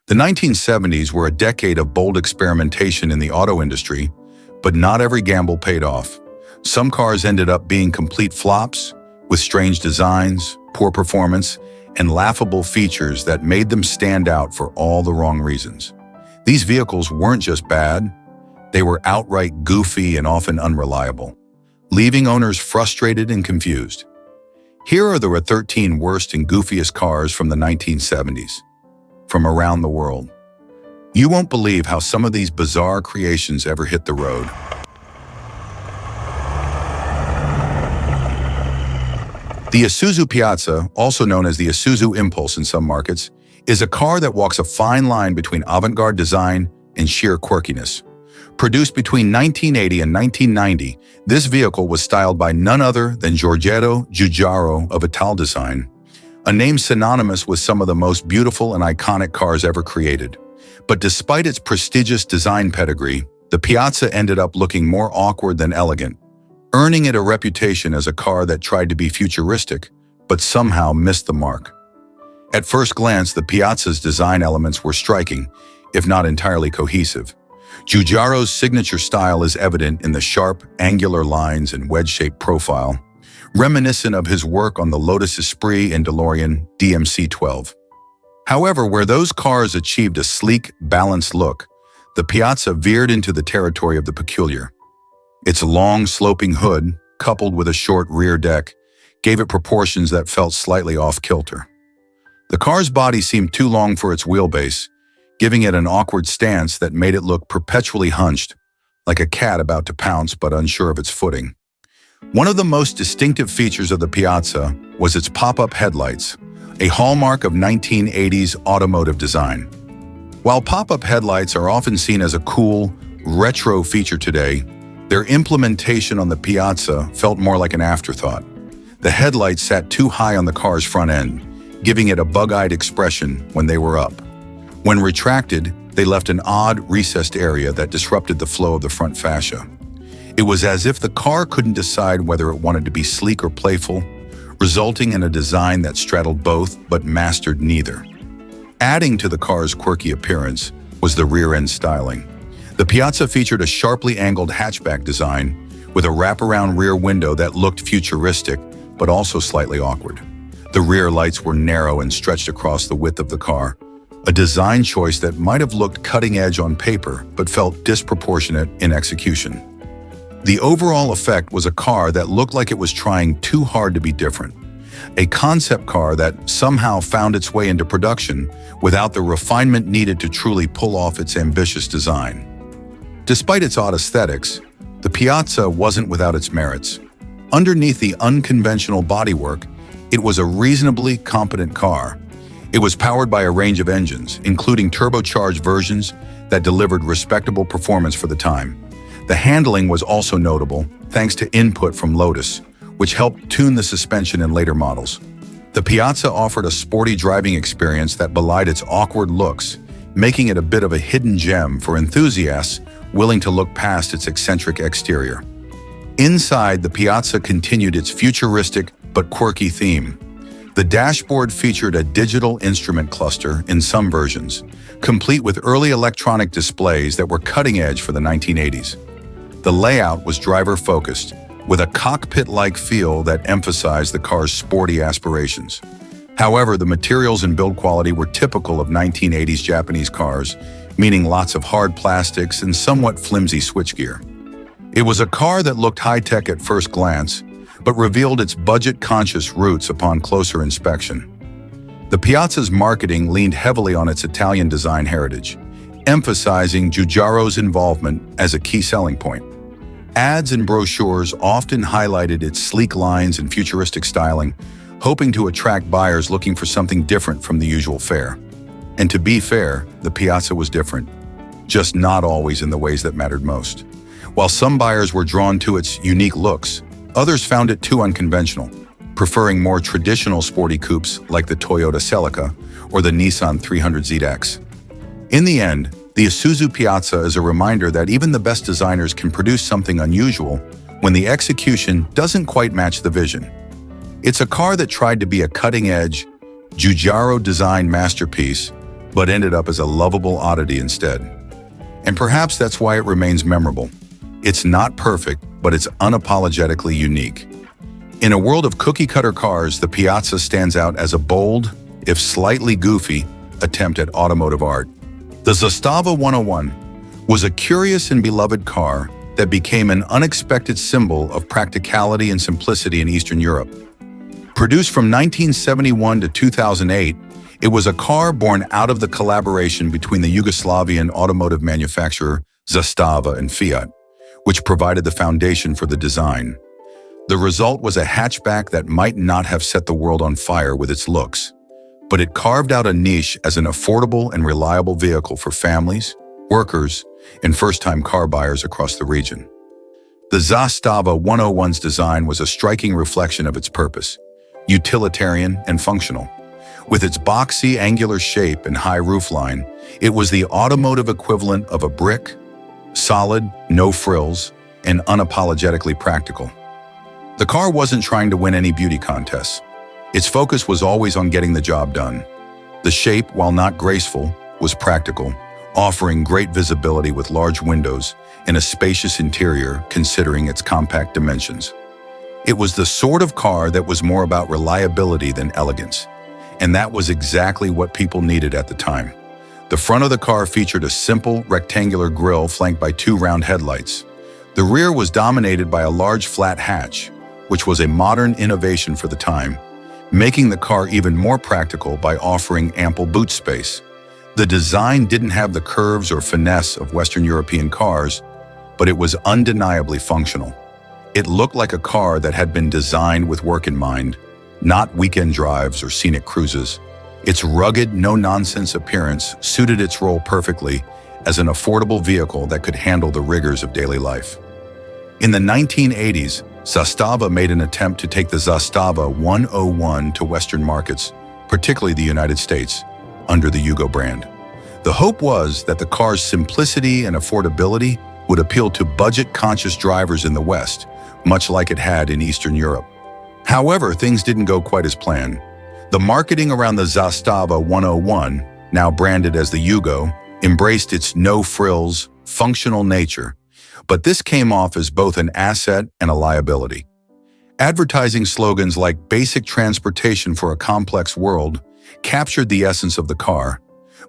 The 1970s were a decade of bold experimentation in the auto industry, but not every gamble paid off. Some cars ended up being complete flops, with strange designs, poor performance, and laughable features that made them stand out for all the wrong reasons. These vehicles weren't just bad, they were outright goofy and often unreliable, leaving owners frustrated and confused. Here are the 13 worst and goofiest cars from the 1970s, from around the world. You won't believe how some of these bizarre creations ever hit the road. The Isuzu Piazza, also known as the Isuzu Impulse in some markets, is a car that walks a fine line between avant-garde design and sheer quirkiness. Produced between 1980 and 1990, this vehicle was styled by none other than Giorgetto Giugiaro of Italdesign, a name synonymous with some of the most beautiful and iconic cars ever created. But despite its prestigious design pedigree, the Piazza ended up looking more awkward than elegant, earning it a reputation as a car that tried to be futuristic, but somehow missed the mark. At first glance, the Piazza's design elements were striking, if not entirely cohesive. Giugiaro's signature style is evident in the sharp, angular lines and wedge-shaped profile, reminiscent of his work on the Lotus Esprit and DeLorean DMC-12. However, where those cars achieved a sleek, balanced look, the Piazza veered into the territory of the peculiar. Its long, sloping hood, coupled with a short rear deck, gave it proportions that felt slightly off-kilter. The car's body seemed too long for its wheelbase, giving it an awkward stance that made it look perpetually hunched, like a cat about to pounce but unsure of its footing. One of the most distinctive features of the Piazza was its pop-up headlights, a hallmark of 1980s automotive design. While pop-up headlights are often seen as a cool, retro feature today, their implementation on the Piazza felt more like an afterthought. The headlights sat too high on the car's front end, giving it a bug-eyed expression when they were up. When retracted, they left an odd, recessed area that disrupted the flow of the front fascia. It was as if the car couldn't decide whether it wanted to be sleek or playful, resulting in a design that straddled both but mastered neither. Adding to the car's quirky appearance was the rear-end styling. The Piazza featured a sharply angled hatchback design with a wraparound rear window that looked futuristic but also slightly awkward. The rear lights were narrow and stretched across the width of the car, a design choice that might have looked cutting-edge on paper but felt disproportionate in execution. The overall effect was a car that looked like it was trying too hard to be different, a concept car that somehow found its way into production without the refinement needed to truly pull off its ambitious design. Despite its odd aesthetics, the Piazza wasn't without its merits. Underneath the unconventional bodywork, it was a reasonably competent car. It was powered by a range of engines, including turbocharged versions that delivered respectable performance for the time. The handling was also notable, thanks to input from Lotus, which helped tune the suspension in later models. The Piazza offered a sporty driving experience that belied its awkward looks, making it a bit of a hidden gem for enthusiasts willing to look past its eccentric exterior. Inside, the Piazza continued its futuristic but quirky theme. The dashboard featured a digital instrument cluster in some versions, complete with early electronic displays that were cutting-edge for the 1980s. The layout was driver-focused, with a cockpit-like feel that emphasized the car's sporty aspirations. However, the materials and build quality were typical of 1980s Japanese cars, meaning lots of hard plastics and somewhat flimsy switchgear. It was a car that looked high-tech at first glance, but revealed its budget-conscious roots upon closer inspection. The Piazza's marketing leaned heavily on its Italian design heritage, emphasizing Giugiaro's involvement as a key selling point. Ads and brochures often highlighted its sleek lines and futuristic styling, hoping to attract buyers looking for something different from the usual fare. And to be fair, the Piazza was different, just not always in the ways that mattered most. While some buyers were drawn to its unique looks, others found it too unconventional, preferring more traditional sporty coupes like the Toyota Celica or the Nissan 300ZX. In the end, the Isuzu Piazza is a reminder that even the best designers can produce something unusual when the execution doesn't quite match the vision. It's a car that tried to be a cutting-edge, Giugiaro-designed masterpiece, but ended up as a lovable oddity instead. And perhaps that's why it remains memorable. It's not perfect, but it's unapologetically unique. In a world of cookie-cutter cars, the Piazza stands out as a bold, if slightly goofy, attempt at automotive art. The Zastava 101 was a curious and beloved car that became an unexpected symbol of practicality and simplicity in Eastern Europe. Produced from 1971 to 2008, it was a car born out of the collaboration between the Yugoslavian automotive manufacturer Zastava and Fiat, which provided the foundation for the design. The result was a hatchback that might not have set the world on fire with its looks, but it carved out a niche as an affordable and reliable vehicle for families, workers, and first-time car buyers across the region. The Zastava 101's design was a striking reflection of its purpose, utilitarian and functional. With its boxy, angular shape and high roofline, it was the automotive equivalent of a brick, solid, no frills, and unapologetically practical. The car wasn't trying to win any beauty contests. Its focus was always on getting the job done. The shape, while not graceful, was practical, offering great visibility with large windows and a spacious interior considering its compact dimensions. It was the sort of car that was more about reliability than elegance, and that was exactly what people needed at the time. The front of the car featured a simple, rectangular grille flanked by two round headlights. The rear was dominated by a large flat hatch, which was a modern innovation for the time, making the car even more practical by offering ample boot space. The design didn't have the curves or finesse of Western European cars, but it was undeniably functional. It looked like a car that had been designed with work in mind, not weekend drives or scenic cruises. Its rugged, no-nonsense appearance suited its role perfectly as an affordable vehicle that could handle the rigors of daily life. In the 1980s, Zastava made an attempt to take the Zastava 101 to Western markets, particularly the United States, under the Yugo brand. The hope was that the car's simplicity and affordability would appeal to budget-conscious drivers in the West, much like it had in Eastern Europe. However, things didn't go quite as planned. The marketing around the Zastava 101, now branded as the Yugo, embraced its no-frills, functional nature, but this came off as both an asset and a liability. Advertising slogans like "basic transportation for a complex world" captured the essence of the car,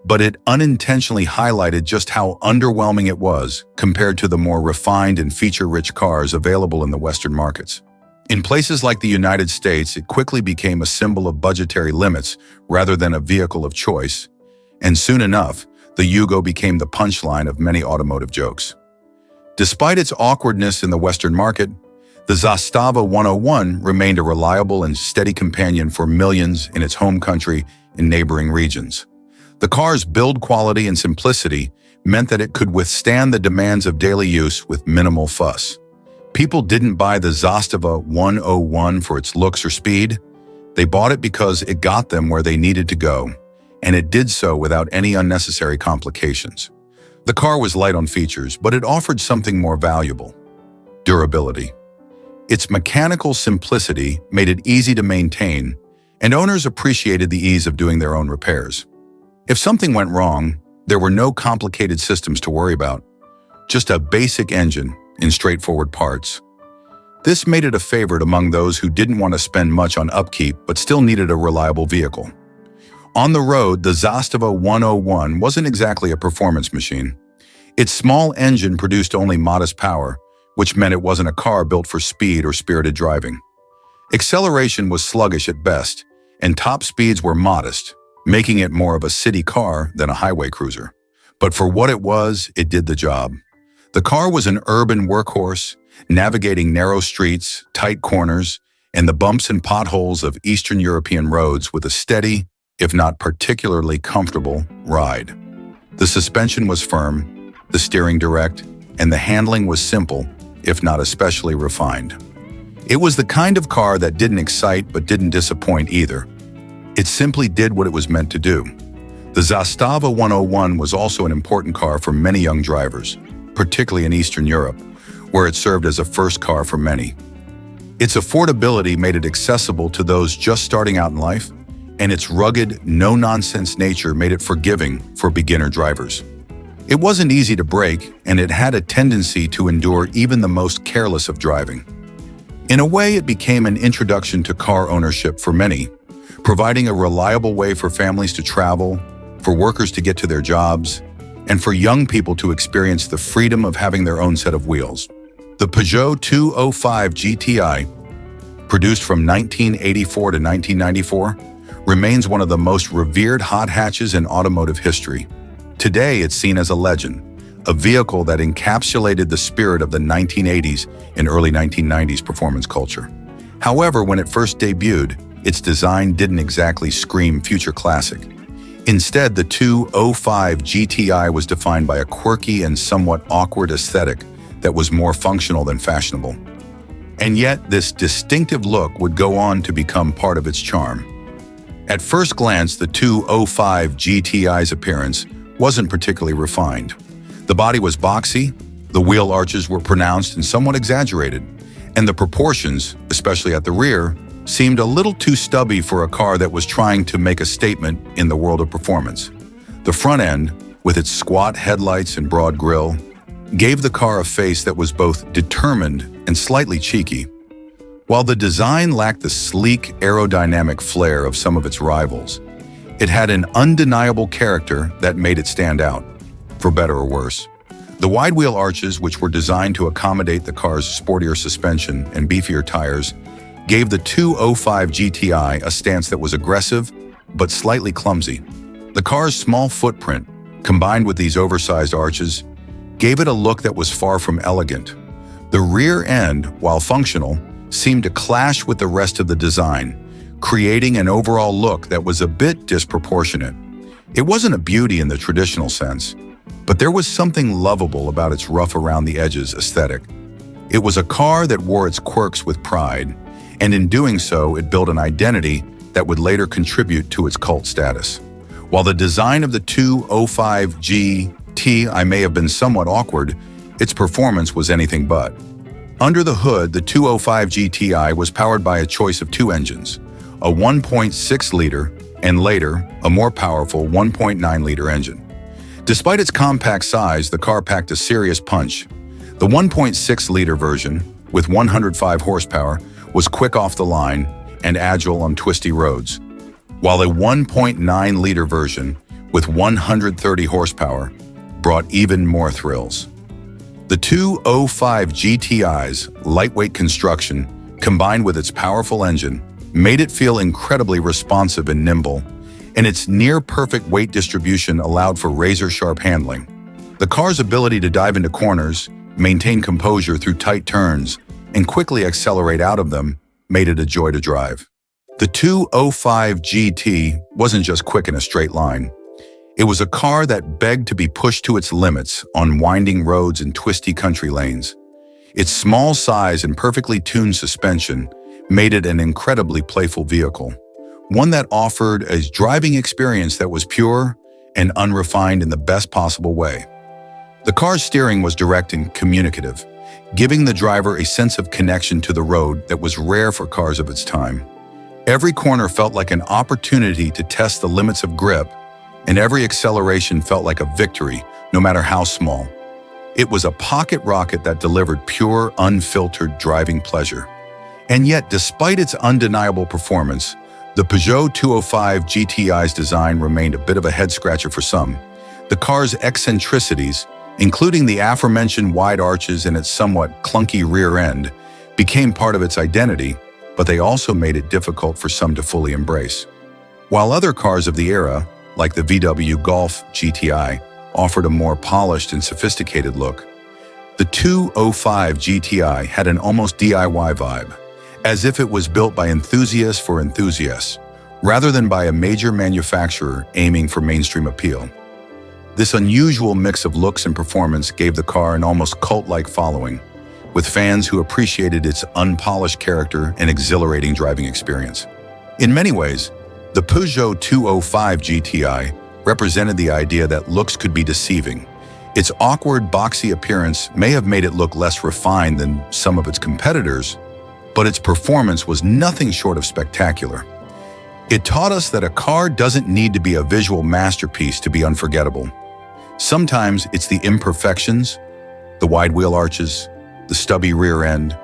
but it unintentionally highlighted just how underwhelming it was compared to the more refined and feature-rich cars available in the Western markets. In places like the United States, it quickly became a symbol of budgetary limits rather than a vehicle of choice, and soon enough, the Yugo became the punchline of many automotive jokes. Despite its awkwardness in the Western market, the Zastava 101 remained a reliable and steady companion for millions in its home country and neighboring regions. The car's build quality and simplicity meant that it could withstand the demands of daily use with minimal fuss. People didn't buy the Zastava 101 for its looks or speed. They bought it because it got them where they needed to go, and it did so without any unnecessary complications. The car was light on features, but it offered something more valuable: durability. Its mechanical simplicity made it easy to maintain, and owners appreciated the ease of doing their own repairs. If something went wrong, there were no complicated systems to worry about, just a basic engine in straightforward parts. This made it a favorite among those who didn't want to spend much on upkeep but still needed a reliable vehicle. On the road, the Zastava 101 wasn't exactly a performance machine. Its small engine produced only modest power, which meant it wasn't a car built for speed or spirited driving. Acceleration was sluggish at best, and top speeds were modest, making it more of a city car than a highway cruiser. But for what it was, it did the job. The car was an urban workhorse, navigating narrow streets, tight corners, and the bumps and potholes of Eastern European roads with a steady, if not particularly comfortable, ride. The suspension was firm, the steering direct, and the handling was simple, if not especially refined. It was the kind of car that didn't excite but didn't disappoint either. It simply did what it was meant to do. The Zastava 101 was also an important car for many young drivers, particularly in Eastern Europe, where it served as a first car for many. Its affordability made it accessible to those just starting out in life, and its rugged, no-nonsense nature made it forgiving for beginner drivers. It wasn't easy to brake, and it had a tendency to endure even the most careless of driving. In a way, it became an introduction to car ownership for many, providing a reliable way for families to travel, for workers to get to their jobs, and for young people to experience the freedom of having their own set of wheels. The Peugeot 205 GTI, produced from 1984 to 1994, remains one of the most revered hot hatches in automotive history. Today, it's seen as a legend, a vehicle that encapsulated the spirit of the 1980s and early 1990s performance culture. However, when it first debuted, its design didn't exactly scream future classic. Instead, the 205 GTI was defined by a quirky and somewhat awkward aesthetic that was more functional than fashionable. And yet, this distinctive look would go on to become part of its charm. At first glance, the 205 GTI's appearance wasn't particularly refined. The body was boxy, the wheel arches were pronounced and somewhat exaggerated, and the proportions, especially at the rear, seemed a little too stubby for a car that was trying to make a statement in the world of performance. The front end, with its squat headlights and broad grille, gave the car a face that was both determined and slightly cheeky. While the design lacked the sleek, aerodynamic flair of some of its rivals, it had an undeniable character that made it stand out, for better or worse. The wide wheel arches, which were designed to accommodate the car's sportier suspension and beefier tires, gave the 205 GTI a stance that was aggressive but slightly clumsy. The car's small footprint, combined with these oversized arches, gave it a look that was far from elegant. The rear end, while functional, seemed to clash with the rest of the design, creating an overall look that was a bit disproportionate. It wasn't a beauty in the traditional sense, but there was something lovable about its rough around the edges aesthetic. It was a car that wore its quirks with pride, and in doing so, it built an identity that would later contribute to its cult status. While the design of the 205 GT may have been somewhat awkward, its performance was anything but. Under the hood, the 205 GTI was powered by a choice of two engines, a 1.6-liter and later, a more powerful 1.9-liter engine. Despite its compact size, the car packed a serious punch. The 1.6-liter version, with 105 horsepower, was quick off the line and agile on twisty roads, while a 1.9-liter version, with 130 horsepower, brought even more thrills. The 205 GTI's lightweight construction, combined with its powerful engine, made it feel incredibly responsive and nimble, and its near-perfect weight distribution allowed for razor-sharp handling. The car's ability to dive into corners, maintain composure through tight turns, and quickly accelerate out of them made it a joy to drive. The 205 GT wasn't just quick in a straight line. It was a car that begged to be pushed to its limits on winding roads and twisty country lanes. Its small size and perfectly tuned suspension made it an incredibly playful vehicle, one that offered a driving experience that was pure and unrefined in the best possible way. The car's steering was direct and communicative, giving the driver a sense of connection to the road that was rare for cars of its time. Every corner felt like an opportunity to test the limits of grip, and every acceleration felt like a victory, no matter how small. It was a pocket rocket that delivered pure, unfiltered driving pleasure. And yet, despite its undeniable performance, the Peugeot 205 GTI's design remained a bit of a head-scratcher for some. The car's eccentricities, including the aforementioned wide arches and its somewhat clunky rear end, became part of its identity, but they also made it difficult for some to fully embrace. While other cars of the era, like the VW Golf GTI, offered a more polished and sophisticated look, the 205 GTI had an almost DIY vibe, as if it was built by enthusiasts for enthusiasts, rather than by a major manufacturer aiming for mainstream appeal. This unusual mix of looks and performance gave the car an almost cult-like following, with fans who appreciated its unpolished character and exhilarating driving experience. In many ways, the Peugeot 205 GTI represented the idea that looks could be deceiving. Its awkward, boxy appearance may have made it look less refined than some of its competitors, but its performance was nothing short of spectacular. It taught us that a car doesn't need to be a visual masterpiece to be unforgettable. Sometimes it's the imperfections, the wide wheel arches, the stubby rear end,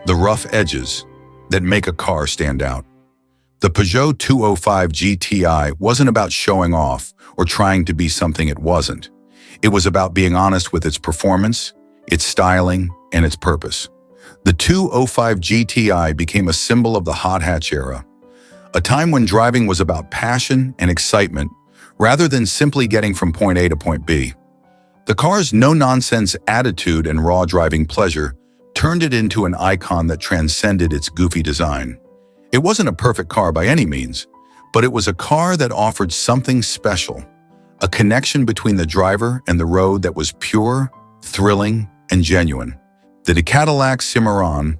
the rough edges that make a car stand out. The Peugeot 205 GTI wasn't about showing off or trying to be something it wasn't. It was about being honest with its performance, its styling, and its purpose. The 205 GTI became a symbol of the hot hatch era, a time when driving was about passion and excitement rather than simply getting from point A to point B. The car's no-nonsense attitude and raw driving pleasure turned it into an icon that transcended its goofy design. It wasn't a perfect car by any means, but it was a car that offered something special, a connection between the driver and the road that was pure, thrilling, and genuine. The Cadillac Cimarron,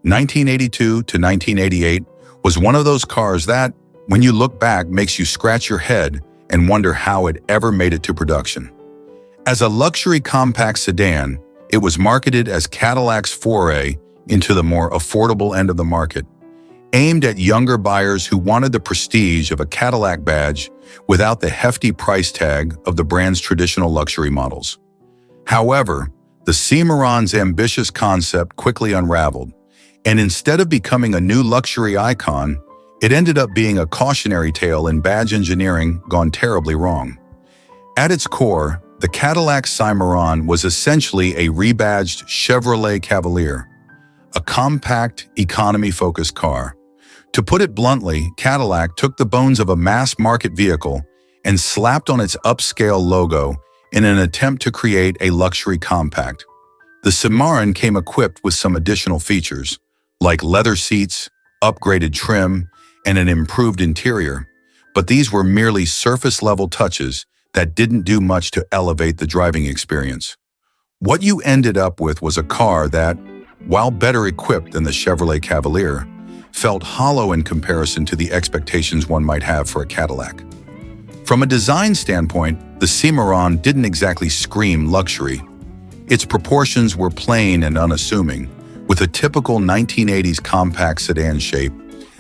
1982 to 1988, was one of those cars that, when you look back, makes you scratch your head and wonder how it ever made it to production. As a luxury compact sedan, it was marketed as Cadillac's foray into the more affordable end of the market, aimed at younger buyers who wanted the prestige of a Cadillac badge without the hefty price tag of the brand's traditional luxury models. However, the Cimarron's ambitious concept quickly unraveled, and instead of becoming a new luxury icon, it ended up being a cautionary tale in badge engineering gone terribly wrong. At its core, the Cadillac Cimarron was essentially a rebadged Chevrolet Cavalier, a compact, economy-focused car. To put it bluntly, Cadillac took the bones of a mass-market vehicle and slapped on its upscale logo in an attempt to create a luxury compact. The Cimarron came equipped with some additional features, like leather seats, upgraded trim, and an improved interior, but these were merely surface-level touches that didn't do much to elevate the driving experience. What you ended up with was a car that, while better equipped than the Chevrolet Cavalier, felt hollow in comparison to the expectations one might have for a Cadillac. From a design standpoint, the Cimarron didn't exactly scream luxury. Its proportions were plain and unassuming, with a typical 1980s compact sedan shape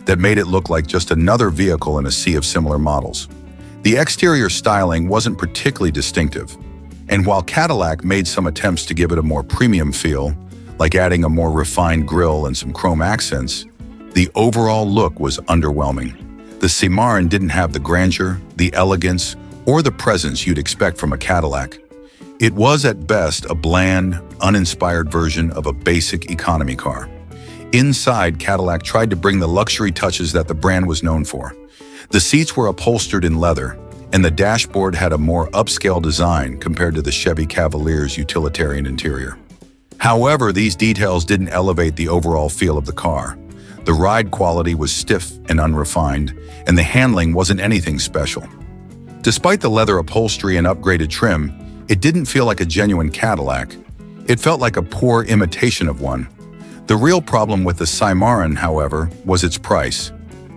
that made it look like just another vehicle in a sea of similar models. The exterior styling wasn't particularly distinctive, and while Cadillac made some attempts to give it a more premium feel, like adding a more refined grille and some chrome accents, the overall look was underwhelming. The Cimarron didn't have the grandeur, the elegance, or the presence you'd expect from a Cadillac. It was at best a bland, uninspired version of a basic economy car. Inside, Cadillac tried to bring the luxury touches that the brand was known for. The seats were upholstered in leather, and the dashboard had a more upscale design compared to the Chevy Cavalier's utilitarian interior. However, these details didn't elevate the overall feel of the car. The ride quality was stiff and unrefined, and the handling wasn't anything special. Despite the leather upholstery and upgraded trim, it didn't feel like a genuine Cadillac. It felt like a poor imitation of one. The real problem with the Cimarron, however, was its price.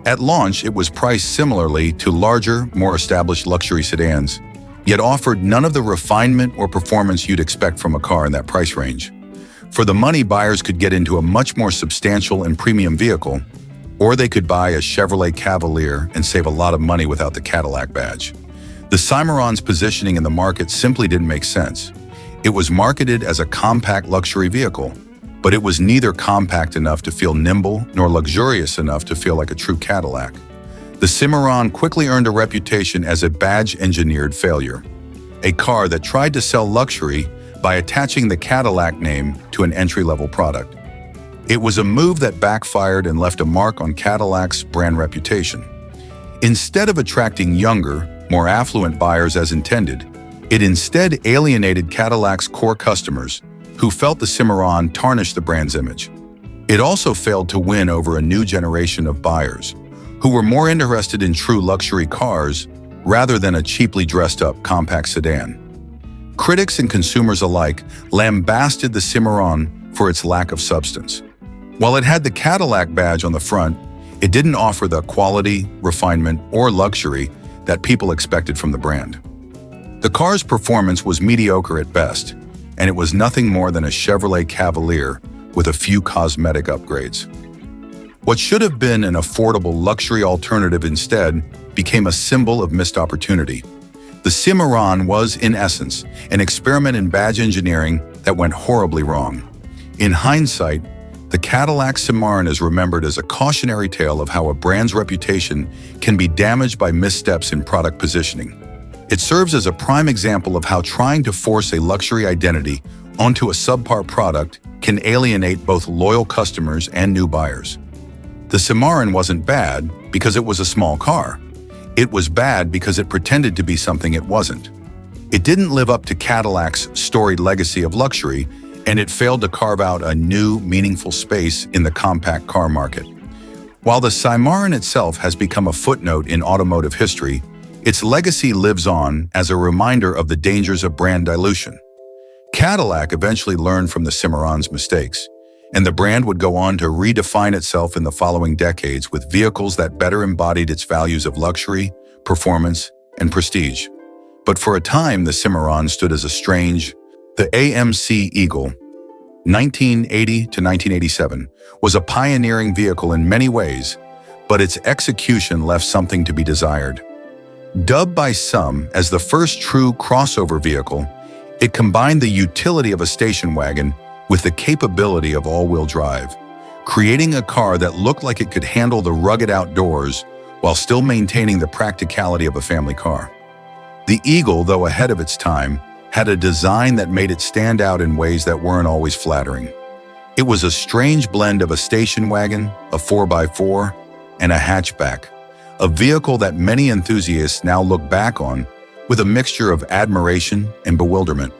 At launch, it was priced similarly to larger, more established luxury sedans, yet offered none of the refinement or performance you'd expect from a car in that price range. For the money, buyers could get into a much more substantial and premium vehicle, or they could buy a Chevrolet Cavalier and save a lot of money without the Cadillac badge. The Cimarron's positioning in the market simply didn't make sense. It was marketed as a compact luxury vehicle, but it was neither compact enough to feel nimble nor luxurious enough to feel like a true Cadillac. The Cimarron quickly earned a reputation as a badge-engineered failure, a car that tried to sell luxury by attaching the Cadillac name to an entry-level product. It was a move that backfired and left a mark on Cadillac's brand reputation. Instead of attracting younger, more affluent buyers as intended, it instead alienated Cadillac's core customers who felt the Cimarron tarnished the brand's image. It also failed to win over a new generation of buyers who were more interested in true luxury cars rather than a cheaply dressed-up compact sedan. Critics and consumers alike lambasted the Cimarron for its lack of substance. While it had the Cadillac badge on the front, it didn't offer the quality, refinement, or luxury that people expected from the brand. The car's performance was mediocre at best, and it was nothing more than a Chevrolet Cavalier with a few cosmetic upgrades. What should have been an affordable luxury alternative instead became a symbol of missed opportunity. The Cimarron was, in essence, an experiment in badge engineering that went horribly wrong. In hindsight, the Cadillac Cimarron is remembered as a cautionary tale of how a brand's reputation can be damaged by missteps in product positioning. It serves as a prime example of how trying to force a luxury identity onto a subpar product can alienate both loyal customers and new buyers. The Cimarron wasn't bad because it was a small car. It was bad because it pretended to be something it wasn't. It didn't live up to Cadillac's storied legacy of luxury, and it failed to carve out a new, meaningful space in the compact car market. While the Cimarron itself has become a footnote in automotive history, its legacy lives on as a reminder of the dangers of brand dilution. Cadillac eventually learned from the Cimarron's mistakes, and the brand would go on to redefine itself in the following decades with vehicles that better embodied its values of luxury, performance, and prestige. But for a time, the Cimarron stood as a strange. The AMC Eagle, 1980 to 1987, was a pioneering vehicle in many ways, but its execution left something to be desired. Dubbed by some as the first true crossover vehicle, it combined the utility of a station wagon with the capability of all-wheel drive, creating a car that looked like it could handle the rugged outdoors while still maintaining the practicality of a family car. The Eagle, though ahead of its time, had a design that made it stand out in ways that weren't always flattering. It was a strange blend of a station wagon, a 4x4, and a hatchback, a vehicle that many enthusiasts now look back on with a mixture of admiration and bewilderment.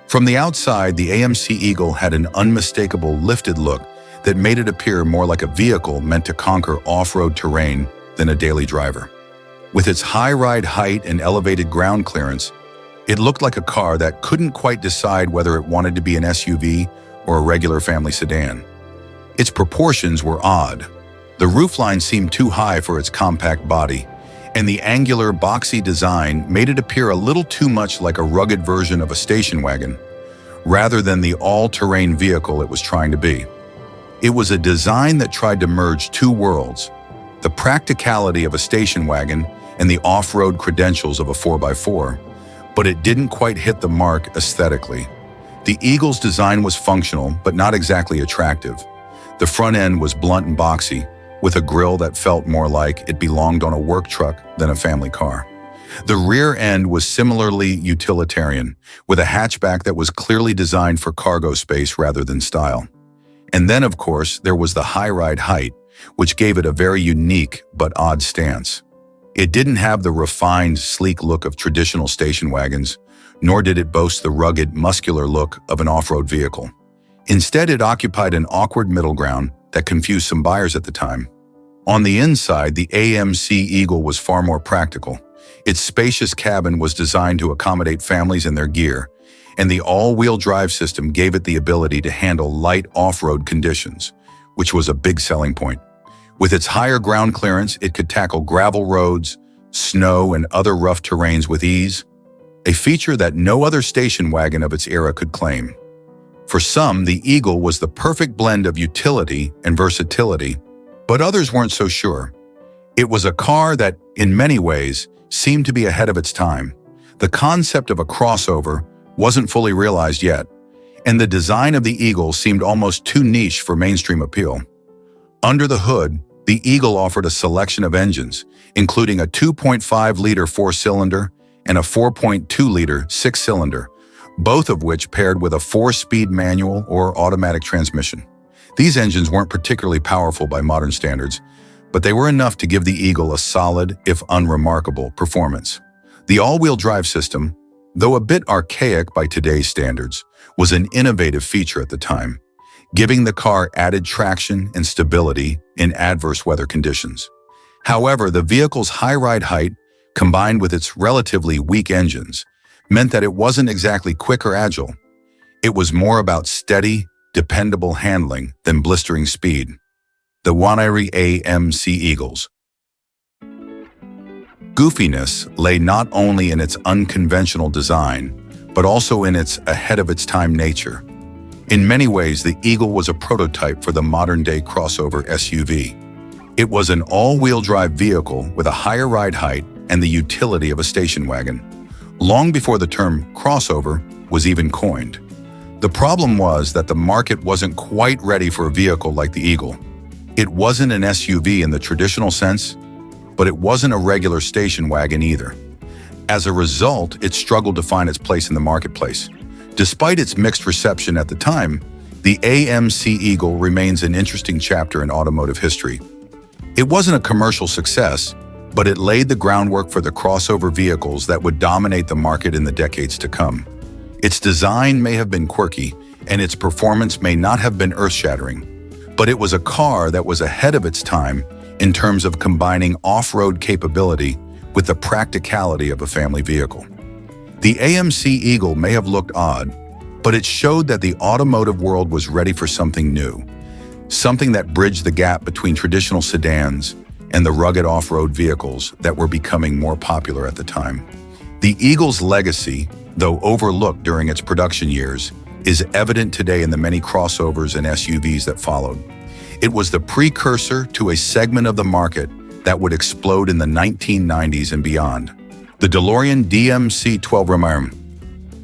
From the outside, the AMC Eagle had an unmistakable lifted look that made it appear more like a vehicle meant to conquer off-road terrain than a daily driver. With its high ride height and elevated ground clearance, it looked like a car that couldn't quite decide whether it wanted to be an SUV or a regular family sedan. Its proportions were odd. The roofline seemed too high for its compact body, and the angular, boxy design made it appear a little too much like a rugged version of a station wagon, rather than the all-terrain vehicle it was trying to be. It was a design that tried to merge two worlds, the practicality of a station wagon and the off-road credentials of a 4x4, but it didn't quite hit the mark aesthetically. The Eagle's design was functional, but not exactly attractive. The front end was blunt and boxy, with a grille that felt more like it belonged on a work truck than a family car. The rear end was similarly utilitarian, with a hatchback that was clearly designed for cargo space rather than style. And then, of course, there was the high ride height, which gave it a very unique but odd stance. It didn't have the refined, sleek look of traditional station wagons, nor did it boast the rugged, muscular look of an off-road vehicle. Instead, it occupied an awkward middle ground that confused some buyers at the time. On the inside, the AMC Eagle was far more practical. Its spacious cabin was designed to accommodate families and their gear, and the all-wheel drive system gave it the ability to handle light off-road conditions, which was a big selling point. With its higher ground clearance, it could tackle gravel roads, snow, and other rough terrains with ease, a feature that no other station wagon of its era could claim. For some, the Eagle was the perfect blend of utility and versatility, but others weren't so sure. It was a car that, in many ways, seemed to be ahead of its time. The concept of a crossover wasn't fully realized yet, and the design of the Eagle seemed almost too niche for mainstream appeal. Under the hood, the Eagle offered a selection of engines, including a 2.5-liter four-cylinder and a 4.2-liter six-cylinder, both of which paired with a 4-speed manual or automatic transmission. These engines weren't particularly powerful by modern standards, but they were enough to give the Eagle a solid, if unremarkable, performance. The all-wheel drive system, though a bit archaic by today's standards, was an innovative feature at the time, giving the car added traction and stability in adverse weather conditions. However, the vehicle's high ride height, combined with its relatively weak engines, meant that it wasn't exactly quick or agile. It was more about steady, dependable handling than blistering speed. The Waniri AMC Eagles. Goofiness lay not only in its unconventional design, but also in its ahead-of-its-time nature. In many ways, the Eagle was a prototype for the modern-day crossover SUV. It was an all-wheel drive vehicle with a higher ride height and the utility of a station wagon, long before the term crossover was even coined. The problem was that the market wasn't quite ready for a vehicle like the Eagle. It wasn't an SUV in the traditional sense, but it wasn't a regular station wagon either. As a result, it struggled to find its place in the marketplace. Despite its mixed reception at the time, the AMC Eagle remains an interesting chapter in automotive history. It wasn't a commercial success, but it laid the groundwork for the crossover vehicles that would dominate the market in the decades to come. Its design may have been quirky, and its performance may not have been earth-shattering, but it was a car that was ahead of its time in terms of combining off-road capability with the practicality of a family vehicle. The AMC Eagle may have looked odd, but it showed that the automotive world was ready for something new, something that bridged the gap between traditional sedans and the rugged off-road vehicles that were becoming more popular at the time. The Eagle's legacy, though overlooked during its production years, is evident today in the many crossovers and SUVs that followed. It was the precursor to a segment of the market that would explode in the 1990s and beyond. The DeLorean DMC-12 Cimarron,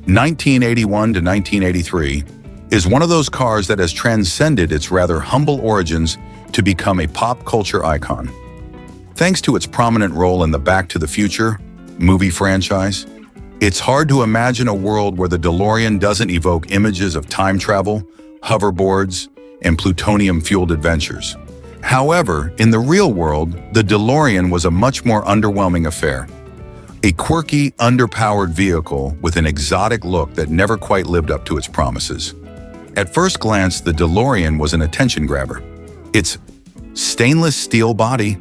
1981 to 1983, is one of those cars that has transcended its rather humble origins to become a pop culture icon. Thanks to its prominent role in the Back to the Future movie franchise, it's hard to imagine a world where the DeLorean doesn't evoke images of time travel, hoverboards, and plutonium-fueled adventures. However, in the real world, the DeLorean was a much more underwhelming affair. A quirky, underpowered vehicle with an exotic look that never quite lived up to its promises. At first glance, the DeLorean was an attention grabber. Its stainless steel body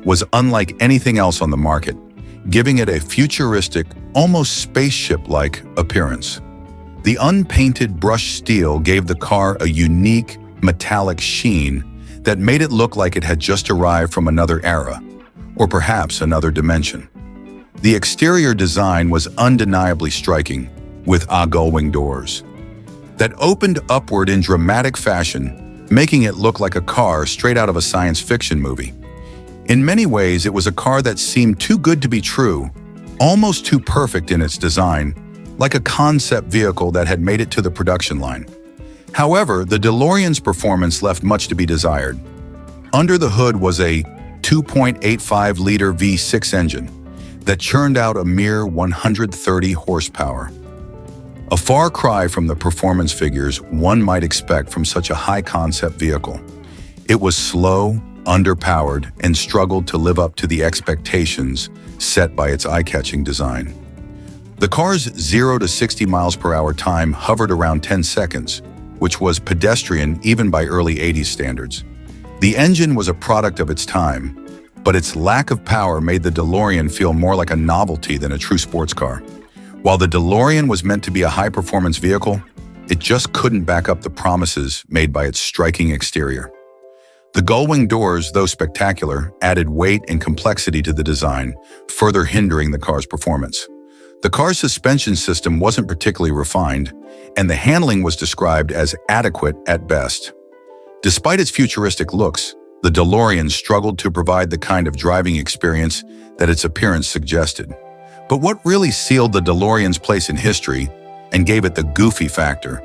was unlike anything else on the market, giving it a futuristic, almost spaceship-like appearance. The unpainted brushed steel gave the car a unique, metallic sheen that made it look like it had just arrived from another era, or perhaps another dimension. The exterior design was undeniably striking, with gull-wing doors that opened upward in dramatic fashion, making it look like a car straight out of a science fiction movie. In many ways, it was a car that seemed too good to be true, almost too perfect in its design, like a concept vehicle that had made it to the production line. However, the DeLorean's performance left much to be desired. Under the hood was a 2.85-liter V6 engine that churned out a mere 130 horsepower. A far cry from the performance figures one might expect from such a high-concept vehicle. It was slow, underpowered, and struggled to live up to the expectations set by its eye-catching design. The car's 0 to 60 miles per hour time hovered around 10 seconds, which was pedestrian even by early 80s standards. The engine was a product of its time, but its lack of power made the DeLorean feel more like a novelty than a true sports car. While the DeLorean was meant to be a high-performance vehicle, it just couldn't back up the promises made by its striking exterior. The gull-wing doors, though spectacular, added weight and complexity to the design, further hindering the car's performance. The car's suspension system wasn't particularly refined, and the handling was described as adequate at best. Despite its futuristic looks, the DeLorean struggled to provide the kind of driving experience that its appearance suggested. But what really sealed the DeLorean's place in history and gave it the goofy factor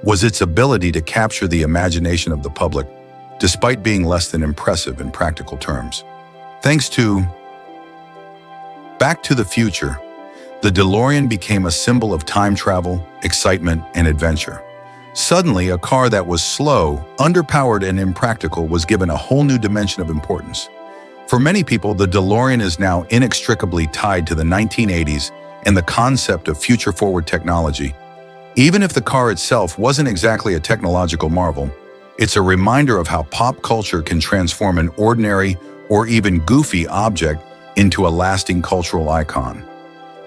was its ability to capture the imagination of the public, despite being less than impressive in practical terms. Thanks to Back to the Future, the DeLorean became a symbol of time travel, excitement, and adventure. Suddenly, a car that was slow, underpowered, and impractical was given a whole new dimension of importance. For many people, the DeLorean is now inextricably tied to the 1980s and the concept of future-forward technology. Even if the car itself wasn't exactly a technological marvel, it's a reminder of how pop culture can transform an ordinary or even goofy object into a lasting cultural icon.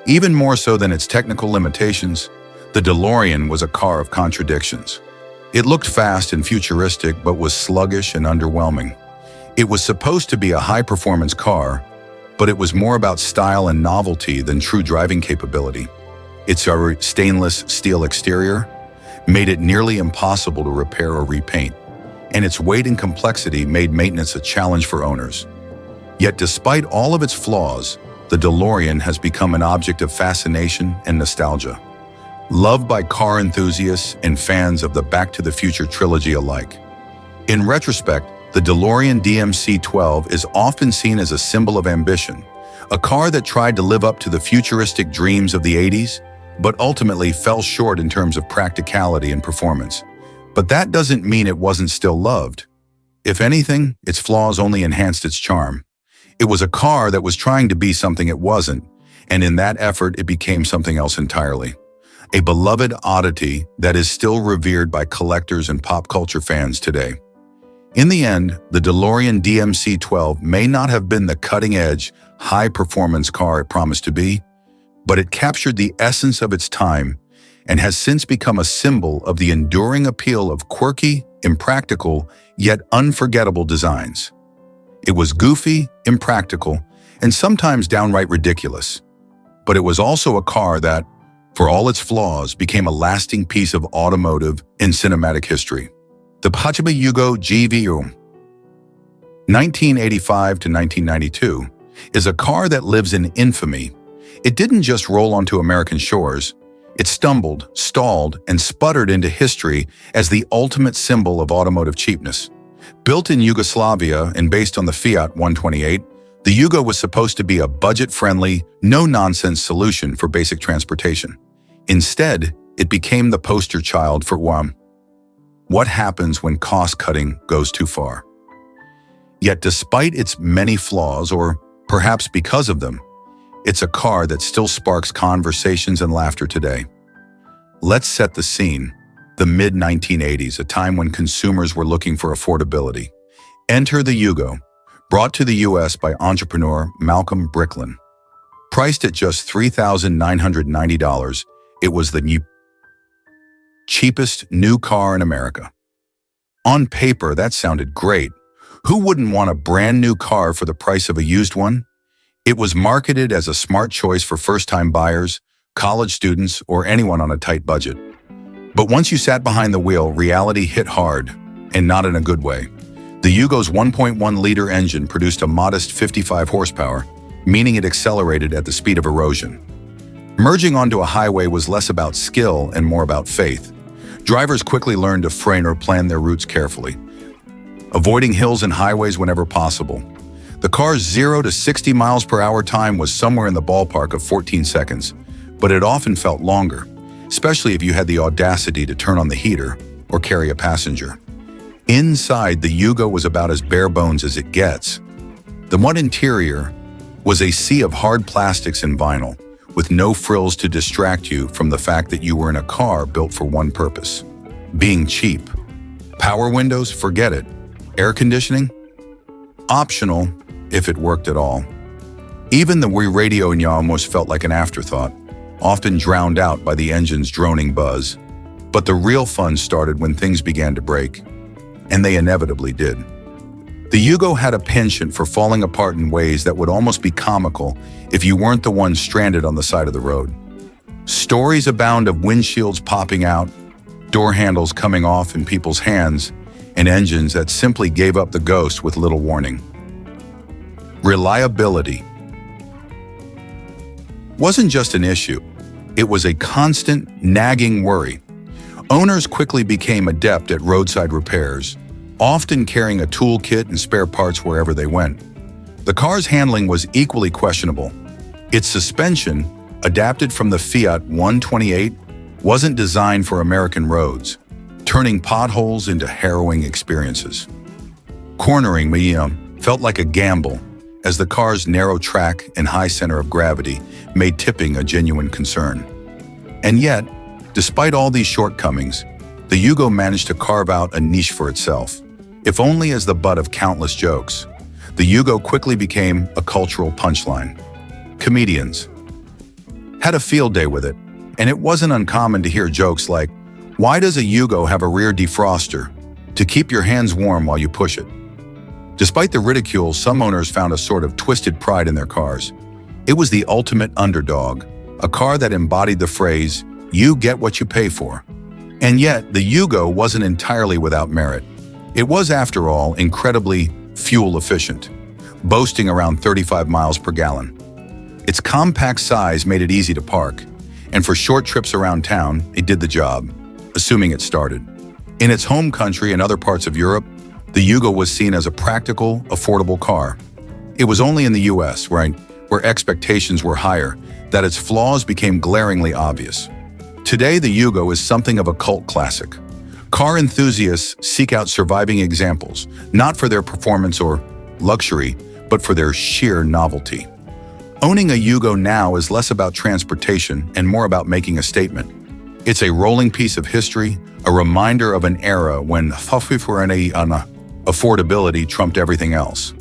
Even more so than its technical limitations, the DeLorean was a car of contradictions. It looked fast and futuristic, but was sluggish and underwhelming. It was supposed to be a high-performance car, but it was more about style and novelty than true driving capability. Its stainless steel exterior made it nearly impossible to repair or repaint. and its weight and complexity made maintenance a challenge for owners. Yet despite all of its flaws, the DeLorean has become an object of fascination and nostalgia, loved by car enthusiasts and fans of the Back to the Future trilogy alike. In retrospect, the DeLorean DMC-12 is often seen as a symbol of ambition, a car that tried to live up to the futuristic dreams of the 80s, but ultimately fell short in terms of practicality and performance. But that doesn't mean it wasn't still loved. If anything, its flaws only enhanced its charm. It was a car that was trying to be something it wasn't, and in that effort it became something else entirely. A beloved oddity that is still revered by collectors and pop culture fans today. In the end, the DeLorean DMC-12 may not have been the cutting-edge, high-performance car it promised to be, but it captured the essence of its time and has since become a symbol of the enduring appeal of quirky, impractical, yet unforgettable designs. It was goofy, impractical, and sometimes downright ridiculous. But it was also a car that, for all its flaws, became a lasting piece of automotive and cinematic history. The Peugeot Yugo GV, 1985 to 1992, is a car that lives in infamy. It didn't just roll onto American shores. It stumbled, stalled, and sputtered into history as the ultimate symbol of automotive cheapness. Built in Yugoslavia and based on the Fiat 128, the Yugo was supposed to be a budget-friendly, no-nonsense solution for basic transportation. Instead, it became the poster child for what happens when cost-cutting goes too far. Yet despite its many flaws, or perhaps because of them, it's a car that still sparks conversations and laughter today. Let's set the scene. The mid-1980s, a time when consumers were looking for affordability. Enter the Yugo, brought to the U.S. by entrepreneur Malcolm Bricklin. Priced at just $3,990, it was the cheapest new car in America. On paper, that sounded great. Who wouldn't want a brand new car for the price of a used one? It was marketed as a smart choice for first-time buyers, college students, or anyone on a tight budget. But once you sat behind the wheel, reality hit hard, and not in a good way. The Yugo's 1.1-liter engine produced a modest 55 horsepower, meaning it accelerated at the speed of erosion. Merging onto a highway was less about skill and more about faith. Drivers quickly learned to frame or plan their routes carefully, avoiding hills and highways whenever possible. The car's 0 to 60 miles per hour time was somewhere in the ballpark of 14 seconds, but it often felt longer, especially if you had the audacity to turn on the heater or carry a passenger. Inside, the Yugo was about as bare bones as it gets. The mud interior was a sea of hard plastics and vinyl, with no frills to distract you from the fact that you were in a car built for one purpose: being cheap. Power windows? Forget it. Air conditioning? Optional, if it worked at all. Even the Wii radio almost felt like an afterthought, often drowned out by the engine's droning buzz. But the real fun started when things began to break, and they inevitably did. The Yugo had a penchant for falling apart in ways that would almost be comical if you weren't the one stranded on the side of the road. Stories abound of windshields popping out, door handles coming off in people's hands, and engines that simply gave up the ghost with little warning. Reliability wasn't just an issue, it was a constant, nagging worry. Owners quickly became adept at roadside repairs, often carrying a toolkit and spare parts wherever they went. The car's handling was equally questionable. Its suspension, adapted from the Fiat 128, wasn't designed for American roads, turning potholes into harrowing experiences. Cornering felt like a gamble, as the car's narrow track and high center of gravity made tipping a genuine concern. And yet, despite all these shortcomings, the Yugo managed to carve out a niche for itself. If only as the butt of countless jokes, the Yugo quickly became a cultural punchline. Comedians had a field day with it, and it wasn't uncommon to hear jokes like, "Why does a Yugo have a rear defroster? To keep your hands warm while you push it." Despite the ridicule, some owners found a sort of twisted pride in their cars. It was the ultimate underdog, a car that embodied the phrase, "You get what you pay for." And yet, the Yugo wasn't entirely without merit. It was, after all, incredibly fuel efficient, boasting around 35 miles per gallon. Its compact size made it easy to park, and for short trips around town, it did the job, assuming it started. In its home country and other parts of Europe, the Yugo was seen as a practical, affordable car. It was only in the US, where expectations were higher, that its flaws became glaringly obvious. Today, the Yugo is something of a cult classic. Car enthusiasts seek out surviving examples, not for their performance or luxury, but for their sheer novelty. Owning a Yugo now is less about transportation and more about making a statement. It's a rolling piece of history, a reminder of an era when affordability trumped everything else.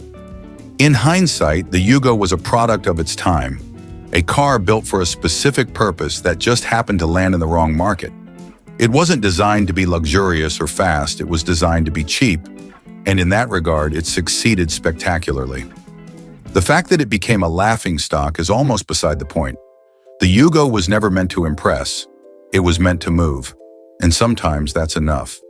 In hindsight, the Yugo was a product of its time, a car built for a specific purpose that just happened to land in the wrong market. It wasn't designed to be luxurious or fast, it was designed to be cheap, and in that regard, it succeeded spectacularly. The fact that it became a laughingstock is almost beside the point. The Yugo was never meant to impress, it was meant to move, and sometimes that's enough.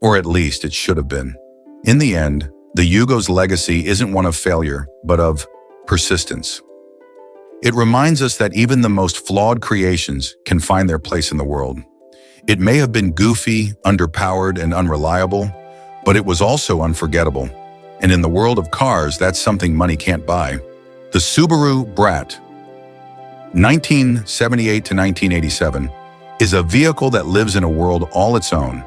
Or at least it should have been. In the end, the Yugo's legacy isn't one of failure, but of persistence. It reminds us that even the most flawed creations can find their place in the world. It may have been goofy, underpowered, and unreliable, but it was also unforgettable. And in the world of cars, that's something money can't buy. The Subaru Brat, 1978 to 1987, is a vehicle that lives in a world all its own.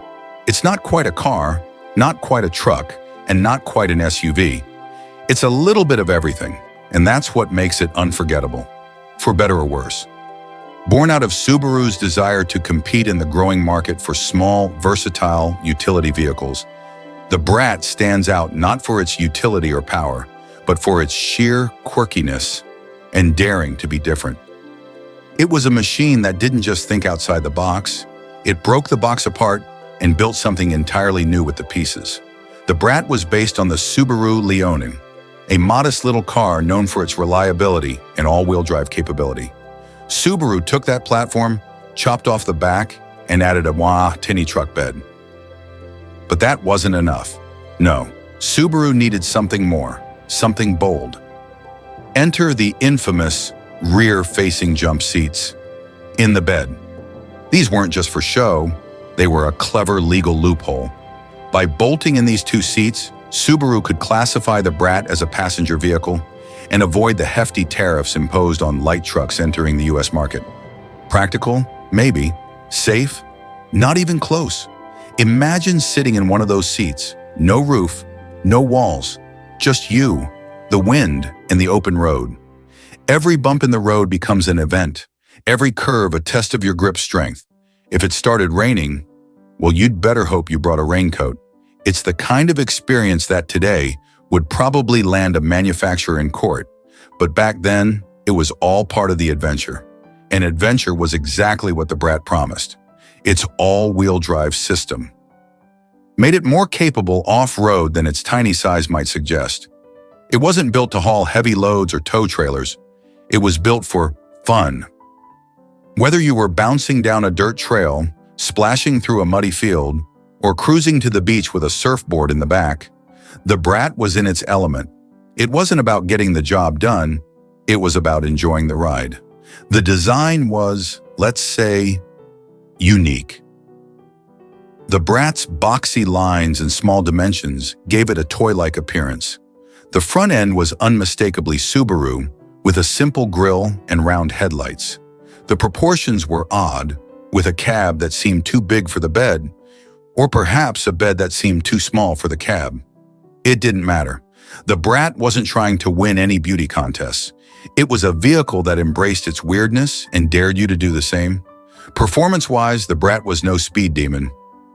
It's not quite a car, not quite a truck, and not quite an SUV. It's a little bit of everything, and that's what makes it unforgettable, for better or worse. Born out of Subaru's desire to compete in the growing market for small, versatile utility vehicles, the Brat stands out not for its utility or power, but for its sheer quirkiness and daring to be different. It was a machine that didn't just think outside the box, it broke the box apart and built something entirely new with the pieces. The Brat was based on the Subaru Leonin, a modest little car known for its reliability and all-wheel drive capability. Subaru took that platform, chopped off the back, and added a tinny truck bed. But that wasn't enough. No, Subaru needed something more, something bold. Enter the infamous rear-facing jump seats in the bed. These weren't just for show, they were a clever legal loophole. By bolting in these two seats, Subaru could classify the Brat as a passenger vehicle and avoid the hefty tariffs imposed on light trucks entering the US market. Practical? Maybe. Safe? Not even close. Imagine sitting in one of those seats, no roof, no walls, just you, the wind, and the open road. Every bump in the road becomes an event, every curve a test of your grip strength. If it started raining, well, you'd better hope you brought a raincoat. It's the kind of experience that today would probably land a manufacturer in court, but back then, it was all part of the adventure. And adventure was exactly what the Brat promised. Its all-wheel drive system made it more capable off-road than its tiny size might suggest. It wasn't built to haul heavy loads or tow trailers. It was built for fun. Whether you were bouncing down a dirt trail, splashing through a muddy field, or cruising to the beach with a surfboard in the back, the Brat was in its element. It wasn't about getting the job done, it was about enjoying the ride. The design was, let's say, unique. The Brat's boxy lines and small dimensions gave it a toy-like appearance. The front end was unmistakably Subaru, with a simple grille and round headlights. The proportions were odd, with a cab that seemed too big for the bed, or perhaps a bed that seemed too small for the cab. It didn't matter. The Brat wasn't trying to win any beauty contests. It was a vehicle that embraced its weirdness and dared you to do the same. Performance-wise, the Brat was no speed demon.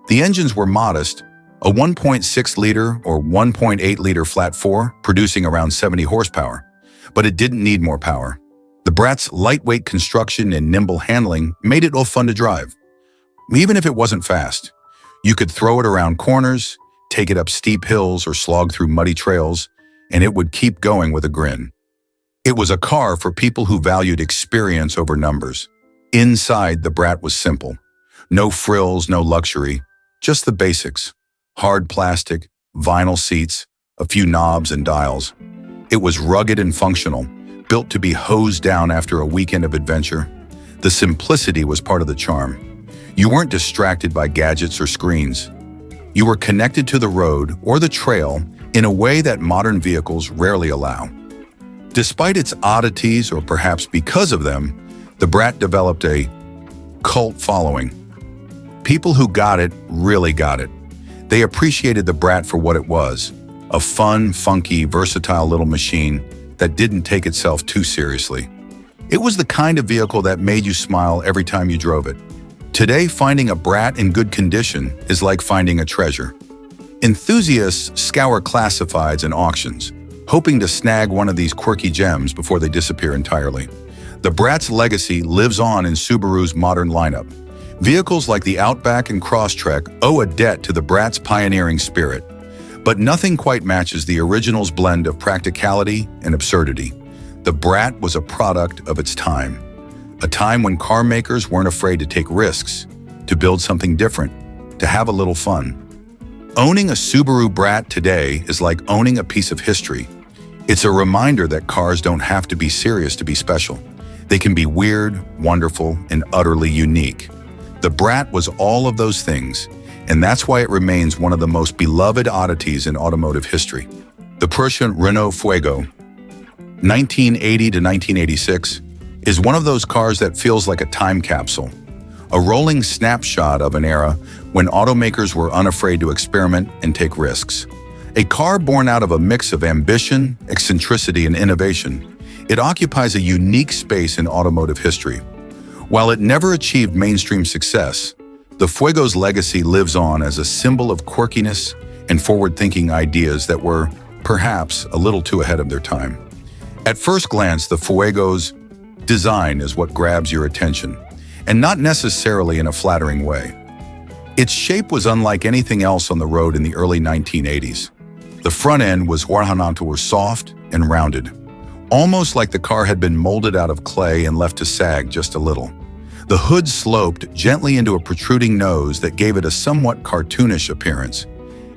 The engines were modest, a 1.6-liter or 1.8-liter flat 4, producing around 70 horsepower. But it didn't need more power. The Brat's lightweight construction and nimble handling made it all fun to drive. Even if it wasn't fast, you could throw it around corners, take it up steep hills, or slog through muddy trails, and it would keep going with a grin. It was a car for people who valued experience over numbers. Inside, the Brat was simple. No frills, no luxury, just the basics. Hard plastic, vinyl seats, a few knobs and dials. It was rugged and functional, built to be hosed down after a weekend of adventure. The simplicity was part of the charm. You weren't distracted by gadgets or screens. You were connected to the road or the trail in a way that modern vehicles rarely allow. Despite its oddities, or perhaps because of them, the Brat developed a cult following. People who got it really got it. They appreciated the Brat for what it was, a fun, funky, versatile little machine that didn't take itself too seriously. It was the kind of vehicle that made you smile every time you drove it. Today, finding a Brat in good condition is like finding a treasure. Enthusiasts scour classifieds and auctions, hoping to snag one of these quirky gems before they disappear entirely. The Brat's legacy lives on in Subaru's modern lineup. Vehicles like the Outback and Crosstrek owe a debt to the Brat's pioneering spirit, but nothing quite matches the original's blend of practicality and absurdity. The Brat was a product of its time, a time when car makers weren't afraid to take risks, to build something different, to have a little fun. Owning a Subaru Brat today is like owning a piece of history. It's a reminder that cars don't have to be serious to be special. They can be weird, wonderful, and utterly unique. The Brat was all of those things, and that's why it remains one of the most beloved oddities in automotive history. The Prussian Renault Fuego, 1980 to 1986, is one of those cars that feels like a time capsule, a rolling snapshot of an era when automakers were unafraid to experiment and take risks. A car born out of a mix of ambition, eccentricity, and innovation, it occupies a unique space in automotive history. While it never achieved mainstream success, the Fuego's legacy lives on as a symbol of quirkiness and forward-thinking ideas that were, perhaps, a little too ahead of their time. At first glance, the Fuego's design is what grabs your attention, and not necessarily in a flattering way. Its shape was unlike anything else on the road in the early 1980s. The front end was soft and rounded, almost like the car had been molded out of clay and left to sag just a little. The hood sloped gently into a protruding nose that gave it a somewhat cartoonish appearance,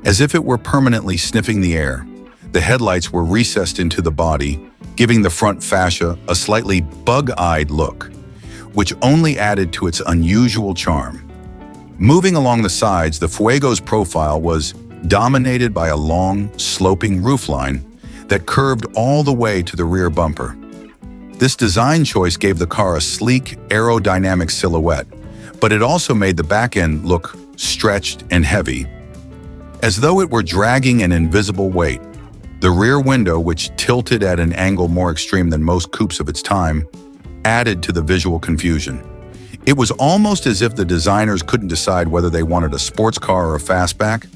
as if it were permanently sniffing the air. The headlights were recessed into the body, giving the front fascia a slightly bug-eyed look, which only added to its unusual charm. Moving along the sides, the Fuego's profile was dominated by a long, sloping roofline that curved all the way to the rear bumper. This design choice gave the car a sleek, aerodynamic silhouette, but it also made the back end look stretched and heavy, as though it were dragging an invisible weight. The rear window, which tilted at an angle more extreme than most coupes of its time, added to the visual confusion. It was almost as if the designers couldn't decide whether they wanted a sports car or a fastback,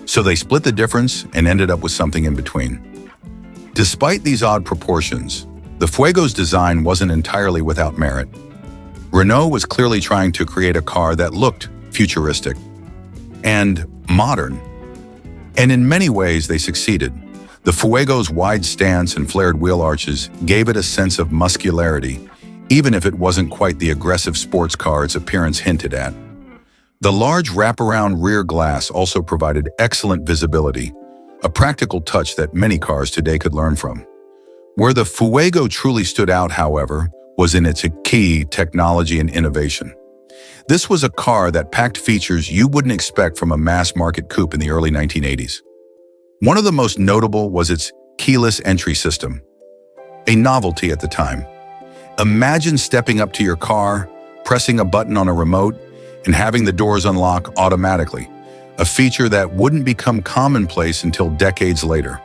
so they split the difference and ended up with something in between. Despite these odd proportions, the Fuego's design wasn't entirely without merit. Renault was clearly trying to create a car that looked futuristic and modern, and in many ways they succeeded. The Fuego's wide stance and flared wheel arches gave it a sense of muscularity, even if it wasn't quite the aggressive sports car its appearance hinted at. The large wraparound rear glass also provided excellent visibility, a practical touch that many cars today could learn from. Where the Fuego truly stood out, however, was in its key technology and innovation. This was a car that packed features you wouldn't expect from a mass-market coupe in the early 1980s. One of the most notable was its keyless entry system, a novelty at the time. Imagine stepping up to your car, pressing a button on a remote, and having the doors unlock automatically, a feature that wouldn't become commonplace until decades later.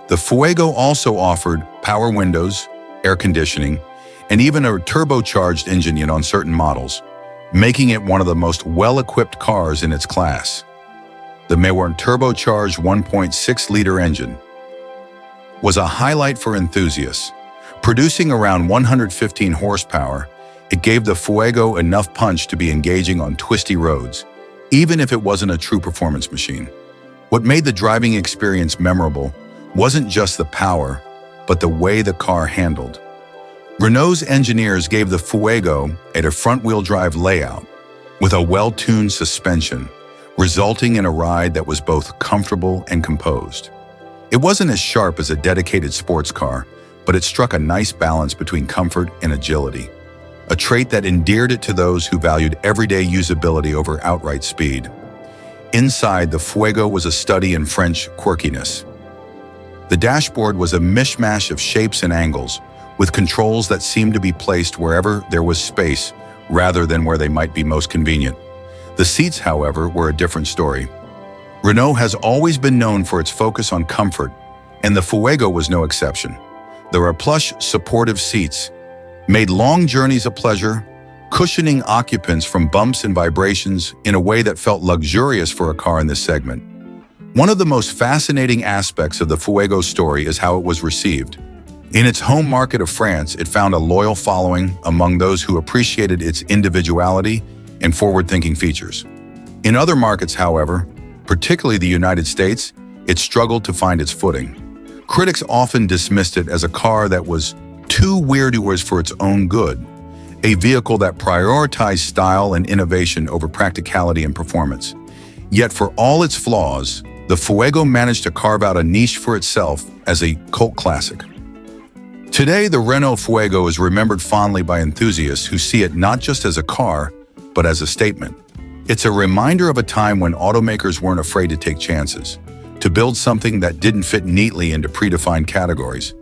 The Fuego also offered power windows, air conditioning, and even a turbocharged engine on certain models, making it one of the most well-equipped cars in its class. The Cimarron turbocharged 1.6-liter engine was a highlight for enthusiasts. Producing around 115 horsepower, it gave the Fuego enough punch to be engaging on twisty roads, even if it wasn't a true performance machine. What made the driving experience memorable wasn't just the power, but the way the car handled. Renault's engineers gave the Fuego a front-wheel drive layout with a well-tuned suspension, resulting in a ride that was both comfortable and composed. It wasn't as sharp as a dedicated sports car, but it struck a nice balance between comfort and agility, a trait that endeared it to those who valued everyday usability over outright speed. Inside, the Fuego was a study in French quirkiness. The dashboard was a mishmash of shapes and angles, with controls that seemed to be placed wherever there was space rather than where they might be most convenient. The seats, however, were a different story. Renault has always been known for its focus on comfort, and the Fuego was no exception. There are plush, supportive seats, made long journeys a pleasure, cushioning occupants from bumps and vibrations in a way that felt luxurious for a car in this segment. One of the most fascinating aspects of the Fuego's story is how it was received. In its home market of France, it found a loyal following among those who appreciated its individuality and forward-thinking features. In other markets, however, particularly the United States, it struggled to find its footing. Critics often dismissed it as a car that was too weird for its own good, a vehicle that prioritized style and innovation over practicality and performance. Yet for all its flaws, the Fuego managed to carve out a niche for itself as a cult classic. Today, the Renault Fuego is remembered fondly by enthusiasts who see it not just as a car, but as a statement. It's a reminder of a time when automakers weren't afraid to take chances, to build something that didn't fit neatly into predefined categories.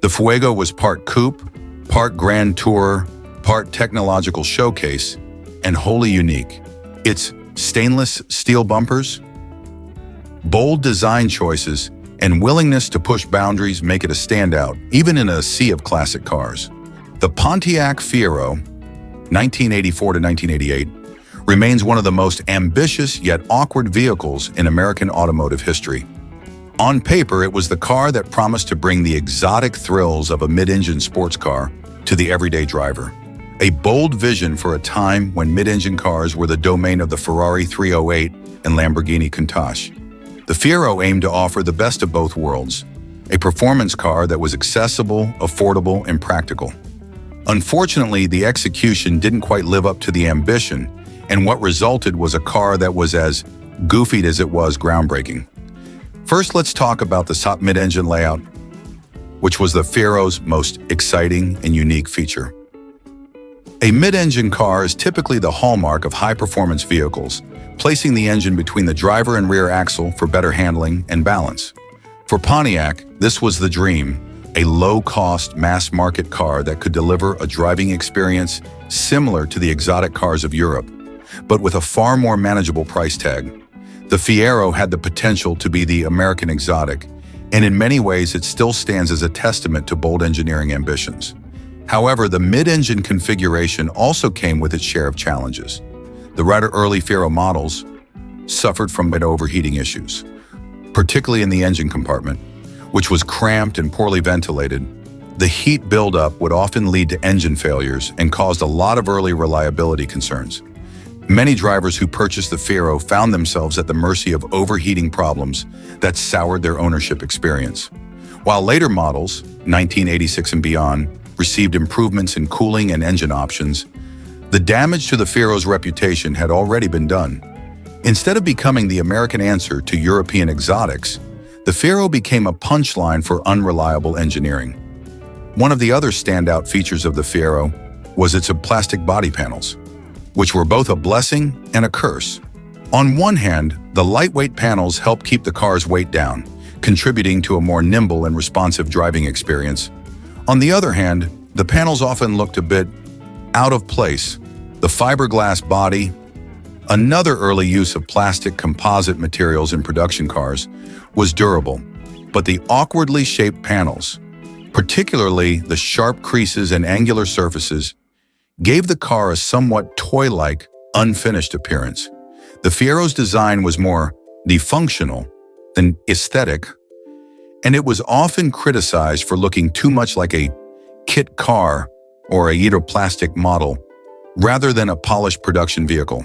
The Fuego was part coupe, part grand tour, part technological showcase, and wholly unique. Its stainless steel bumpers, bold design choices, and willingness to push boundaries make it a standout, even in a sea of classic cars. The Pontiac Fiero, 1984 to 1988, remains one of the most ambitious yet awkward vehicles in American automotive history. On paper, it was the car that promised to bring the exotic thrills of a mid-engine sports car to the everyday driver. A bold vision for a time when mid-engine cars were the domain of the Ferrari 308 and Lamborghini Countach. The Fiero aimed to offer the best of both worlds, a performance car that was accessible, affordable, and practical. Unfortunately, the execution didn't quite live up to the ambition, and what resulted was a car that was as goofy as it was groundbreaking. First, let's talk about the top mid-engine layout, which was the Fiero's most exciting and unique feature. A mid-engine car is typically the hallmark of high-performance vehicles, placing the engine between the driver and rear axle for better handling and balance. For Pontiac, this was the dream, a low-cost, mass-market car that could deliver a driving experience similar to the exotic cars of Europe, but with a far more manageable price tag. The Fiero had the potential to be the American exotic, and in many ways it still stands as a testament to bold engineering ambitions. However, the mid-engine configuration also came with its share of challenges. The rather early Fiero models suffered from mid-overheating issues, particularly in the engine compartment, which was cramped and poorly ventilated. The heat buildup would often lead to engine failures and caused a lot of early reliability concerns. Many drivers who purchased the Fiero found themselves at the mercy of overheating problems that soured their ownership experience. While later models, 1986 and beyond, received improvements in cooling and engine options, the damage to the Fiero's reputation had already been done. Instead of becoming the American answer to European exotics, the Fiero became a punchline for unreliable engineering. One of the other standout features of the Fiero was its plastic body panels, which were both a blessing and a curse. On one hand, the lightweight panels helped keep the car's weight down, contributing to a more nimble and responsive driving experience. On the other hand, the panels often looked a bit out of place. The fiberglass body, another early use of plastic composite materials in production cars, was durable, but the awkwardly shaped panels, particularly the sharp creases and angular surfaces, gave the car a somewhat toy-like, unfinished appearance. The Fiero's design was more defunctional than aesthetic, and it was often criticized for looking too much like a kit car or a plastic model rather than a polished production vehicle.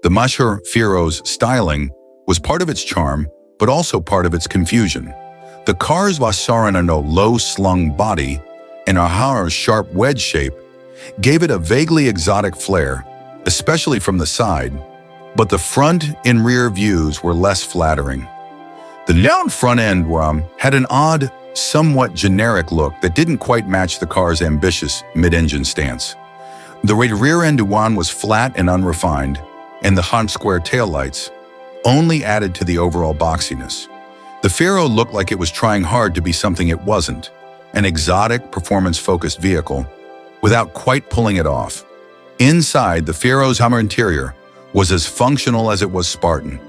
The Masher Fiero's styling was part of its charm, but also part of its confusion. The car's Vasarano low-slung body and Ahar's sharp wedge shape gave it a vaguely exotic flair, especially from the side, but the front and rear views were less flattering. The down front end had an odd, somewhat generic look that didn't quite match the car's ambitious mid-engine stance. The rear end was flat and unrefined, and the Hunt square taillights only added to the overall boxiness. The Fiero looked like it was trying hard to be something it wasn't, an exotic, performance-focused vehicle, without quite pulling it off. Inside, the Fiero's Hummer interior was as functional as it was Spartan.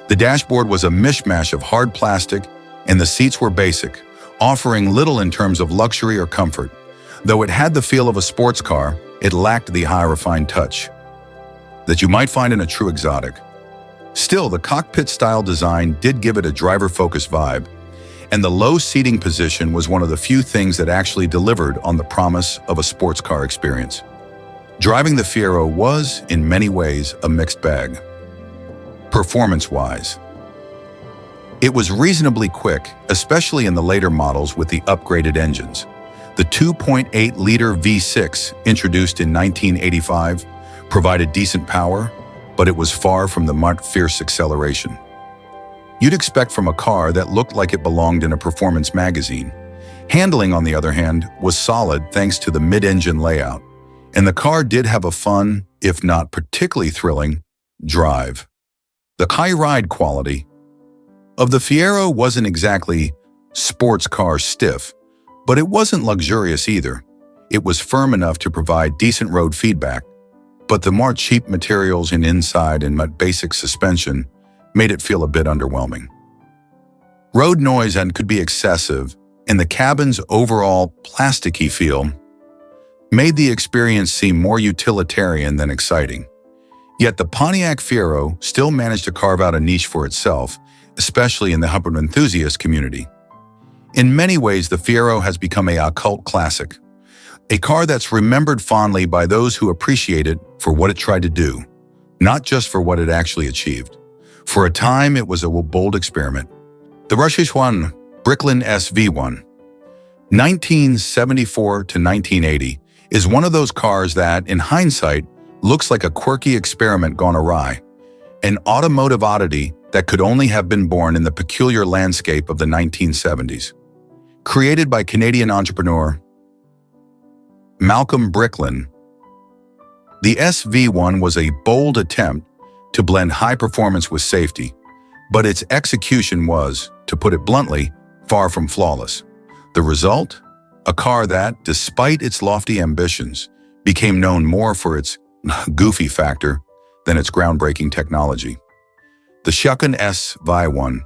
The dashboard was a mishmash of hard plastic, and the seats were basic, offering little in terms of luxury or comfort. Though it had the feel of a sports car, it lacked the high refined touch that you might find in a true exotic. Still, the cockpit-style design did give it a driver-focused vibe, and the low seating position was one of the few things that actually delivered on the promise of a sports car experience. Driving the Fiero was, in many ways, a mixed bag. Performance-wise, it was reasonably quick, especially in the later models with the upgraded engines. The 2.8-liter V6, introduced in 1985, provided decent power, but it was far from the fierce acceleration you'd expect from a car that looked like it belonged in a performance magazine. Handling, on the other hand, was solid thanks to the mid-engine layout, and the car did have a fun, if not particularly thrilling, drive. The high ride quality of the Fiero wasn't exactly sports car stiff, but it wasn't luxurious either. It was firm enough to provide decent road feedback, but the more cheap materials in inside and basic suspension made it feel a bit underwhelming. Road noise could be excessive, and the cabin's overall plasticky feel made the experience seem more utilitarian than exciting. Yet the Pontiac Fiero still managed to carve out a niche for itself, especially in the Hummer enthusiast community. In many ways, the Fiero has become a cult classic, a car that's remembered fondly by those who appreciate it for what it tried to do, not just for what it actually achieved. For a time, it was a bold experiment. The Russian one, Bricklin SV1, 1974 to 1980, is one of those cars that, in hindsight, looks like a quirky experiment gone awry, an automotive oddity that could only have been born in the peculiar landscape of the 1970s. Created by Canadian entrepreneur Malcolm Bricklin, the SV1 was a bold attempt to blend high performance with safety, but its execution was, to put it bluntly, far from flawless. The result? A car that, despite its lofty ambitions, became known more for its goofy factor than its groundbreaking technology. The Suzuki SV1,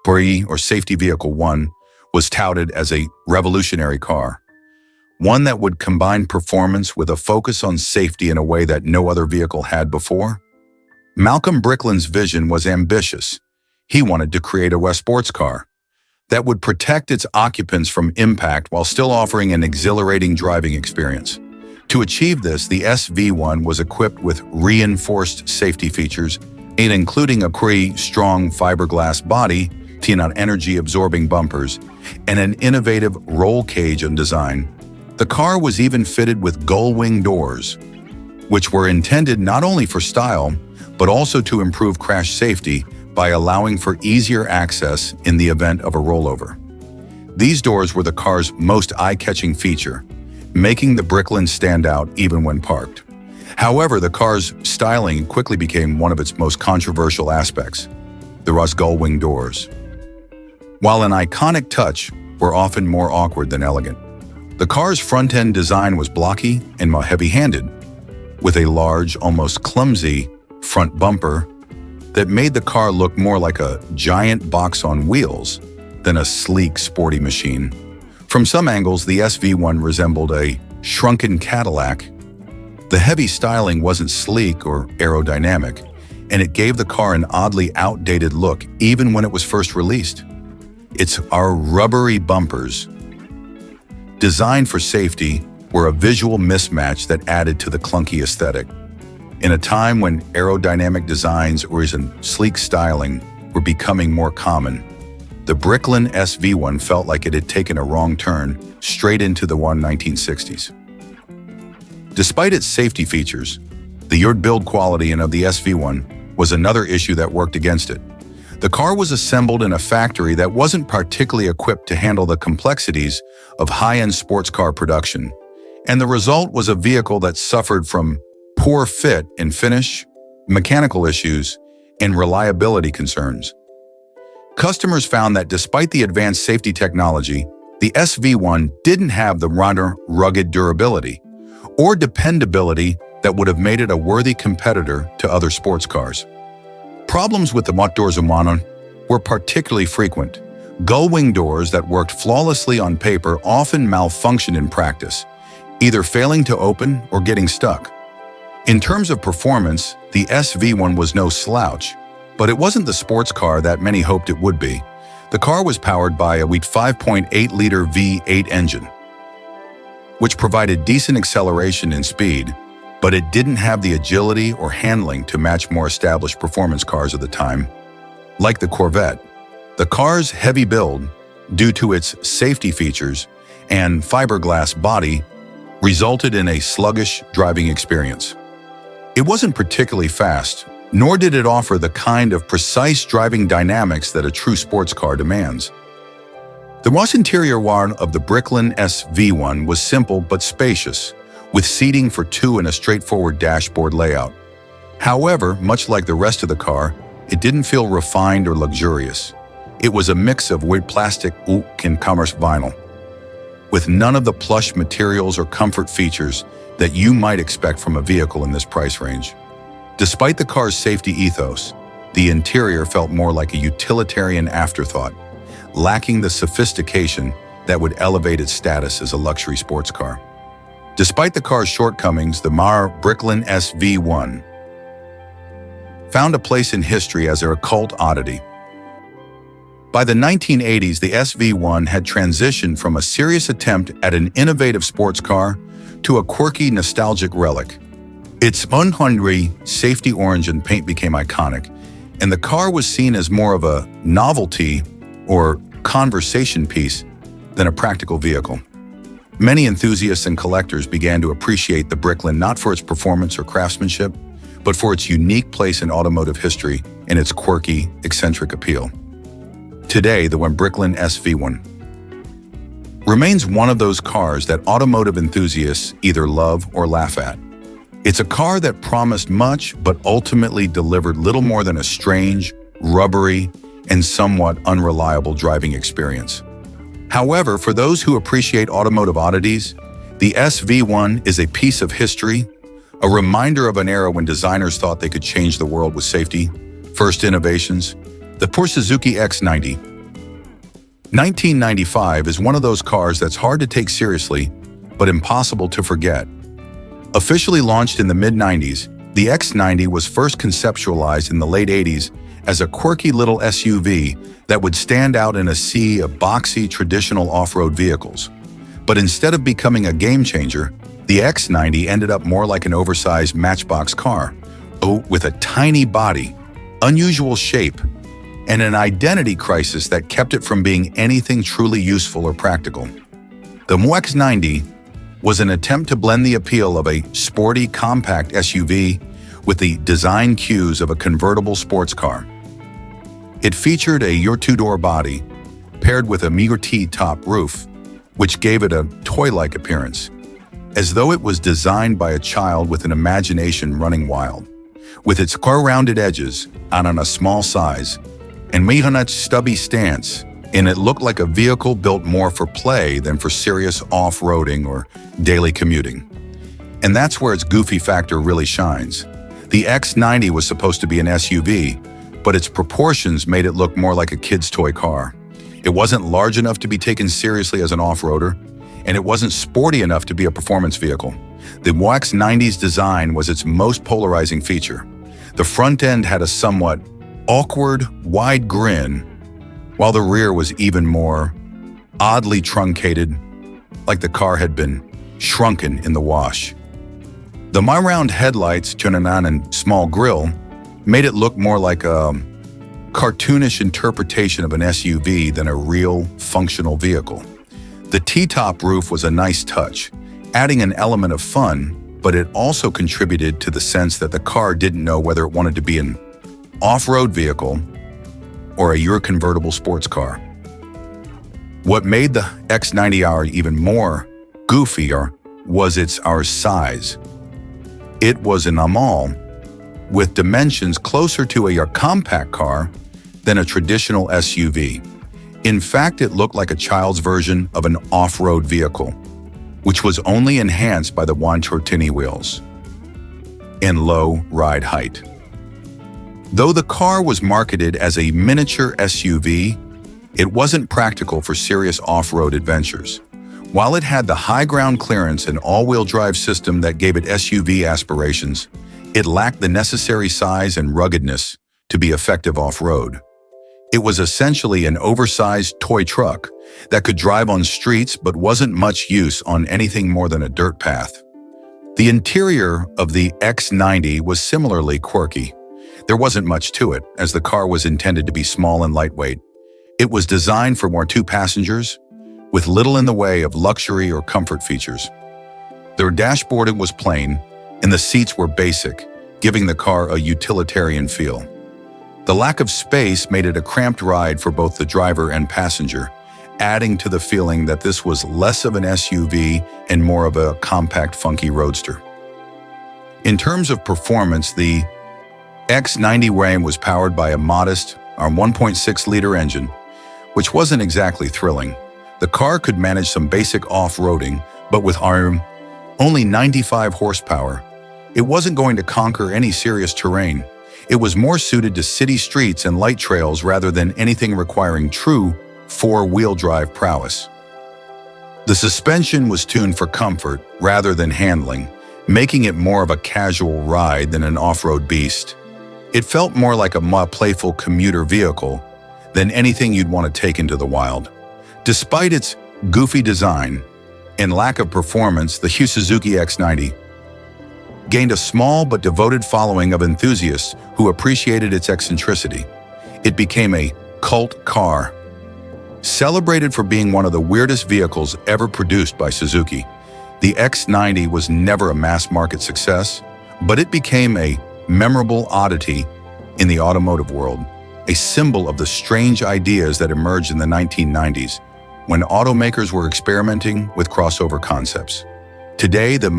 or Safety Vehicle 1, was touted as a revolutionary car, one that would combine performance with a focus on safety in a way that no other vehicle had before. Malcolm Bricklin's vision was ambitious. He wanted to create a sports car that would protect its occupants from impact while still offering an exhilarating driving experience. To achieve this, the SV1 was equipped with reinforced safety features, including a strong fiberglass body, energy-absorbing bumpers, and an innovative roll cage design. The car was even fitted with gull-wing doors, which were intended not only for style, but also to improve crash safety by allowing for easier access in the event of a rollover. These doors were the car's most eye-catching feature, making the Bricklin stand out even when parked. However, the car's styling quickly became one of its most controversial aspects, the gull-wing doors. While an iconic touch, were often more awkward than elegant. The car's front-end design was blocky and heavy-handed, with a large, almost clumsy front bumper that made the car look more like a giant box on wheels than a sleek, sporty machine. From some angles, the SV1 resembled a shrunken Cadillac. The heavy styling wasn't sleek or aerodynamic, and it gave the car an oddly outdated look even when it was first released. Its rubbery bumpers, designed for safety, were a visual mismatch that added to the clunky aesthetic. In a time when aerodynamic designs or sleek styling were becoming more common, the Bricklin SV1 felt like it had taken a wrong turn straight into the 1960s. Despite its safety features, the build quality of the SV1 was another issue that worked against it. The car was assembled in a factory that wasn't particularly equipped to handle the complexities of high-end sports car production, and the result was a vehicle that suffered from poor fit and finish, mechanical issues, and reliability concerns. Customers found that despite the advanced safety technology, the SV1 didn't have the rugged durability or dependability that would have made it a worthy competitor to other sports cars. Problems with the motor Cimarron were particularly frequent. Gull-wing doors that worked flawlessly on paper often malfunctioned in practice, either failing to open or getting stuck. In terms of performance, the SV1 was no slouch, but it wasn't the sports car that many hoped it would be. The car was powered by a 5.8-liter V8 engine, which provided decent acceleration and speed, but it didn't have the agility or handling to match more established performance cars of the time. Like the Corvette, the car's heavy build, due to its safety features and fiberglass body, resulted in a sluggish driving experience. It wasn't particularly fast, nor did it offer the kind of precise driving dynamics that a true sports car demands. The raw interior of the Bricklin SV1 was simple but spacious, with seating for two and a straightforward dashboard layout. However, much like the rest of the car, it didn't feel refined or luxurious. It was a mix of wood plastic and commerce vinyl, with none of the plush materials or comfort features that you might expect from a vehicle in this price range. Despite the car's safety ethos, the interior felt more like a utilitarian afterthought, lacking the sophistication that would elevate its status as a luxury sports car. Despite the car's shortcomings, the Bricklin SV1 found a place in history as a cult oddity. By the 1980s, the SV1 had transitioned from a serious attempt at an innovative sports car to a quirky, nostalgic relic. Its unhungry, safety orange and paint became iconic, and the car was seen as more of a novelty or conversation piece than a practical vehicle. Many enthusiasts and collectors began to appreciate the Bricklin not for its performance or craftsmanship, but for its unique place in automotive history and its quirky, eccentric appeal. Today, the Bricklin SV1 remains one of those cars that automotive enthusiasts either love or laugh at. It's a car that promised much, but ultimately delivered little more than a strange, rubbery, and somewhat unreliable driving experience. However, for those who appreciate automotive oddities, the SV1 is a piece of history, a reminder of an era when designers thought they could change the world with safety, first innovations. The Porsche Suzuki X90. 1995 is one of those cars that's hard to take seriously, but impossible to forget. Officially launched in the mid-90s, the X90 was first conceptualized in the late 80s as a quirky little SUV that would stand out in a sea of boxy, traditional off-road vehicles. But instead of becoming a game-changer, the X90 ended up more like an oversized matchbox car, with a tiny body, unusual shape, and an identity crisis that kept it from being anything truly useful or practical. The X90 was an attempt to blend the appeal of a sporty, compact SUV with the design cues of a convertible sports car. It featured a two-door body, paired with a meager T-top roof, which gave it a toy-like appearance, as though it was designed by a child with an imagination running wild. With its rounded edges and on a small size, and Mihonet's stubby stance, and it looked like a vehicle built more for play than for serious off-roading or daily commuting. And that's where its goofy factor really shines. The X90 was supposed to be an SUV, but its proportions made it look more like a kid's toy car. It wasn't large enough to be taken seriously as an off-roader, and it wasn't sporty enough to be a performance vehicle. The X90's design was its most polarizing feature. The front end had a somewhat awkward, wide grin, while the rear was even more oddly truncated, like the car had been shrunken in the wash. The round headlights, and small grille, made it look more like a cartoonish interpretation of an SUV than a real, functional vehicle. The T-top roof was a nice touch, adding an element of fun, but it also contributed to the sense that the car didn't know whether it wanted to be an off-road vehicle, or a Euro convertible sports car. What made the X90R even more goofier was its size. It was an AML with dimensions closer to a compact car than a traditional SUV. In fact, it looked like a child's version of an off-road vehicle, which was only enhanced by the 120 wheels and low ride height. Though the car was marketed as a miniature SUV, it wasn't practical for serious off-road adventures. While it had the high ground clearance and all-wheel drive system that gave it SUV aspirations, it lacked the necessary size and ruggedness to be effective off-road. It was essentially an oversized toy truck that could drive on streets but wasn't much use on anything more than a dirt path. The interior of the X90 was similarly quirky. There wasn't much to it, as the car was intended to be small and lightweight. It was designed for more two passengers, with little in the way of luxury or comfort features. Their dashboard was plain, and the seats were basic, giving the car a utilitarian feel. The lack of space made it a cramped ride for both the driver and passenger, adding to the feeling that this was less of an SUV and more of a compact, funky roadster. In terms of performance, the X90 Ram was powered by a modest 1.6-liter engine, which wasn't exactly thrilling. The car could manage some basic off-roading, but with only 95 horsepower, it wasn't going to conquer any serious terrain. It was more suited to city streets and light trails rather than anything requiring true four-wheel drive prowess. The suspension was tuned for comfort rather than handling, making it more of a casual ride than an off-road beast. It felt more like a playful commuter vehicle than anything you'd want to take into the wild. Despite its goofy design and lack of performance, the Suzuki X90 gained a small but devoted following of enthusiasts who appreciated its eccentricity. It became a cult car, celebrated for being one of the weirdest vehicles ever produced by Suzuki. The X90 was never a mass-market success, but it became a memorable oddity in the automotive world, a symbol of the strange ideas that emerged in the 1990s when automakers were experimenting with crossover concepts. Today, the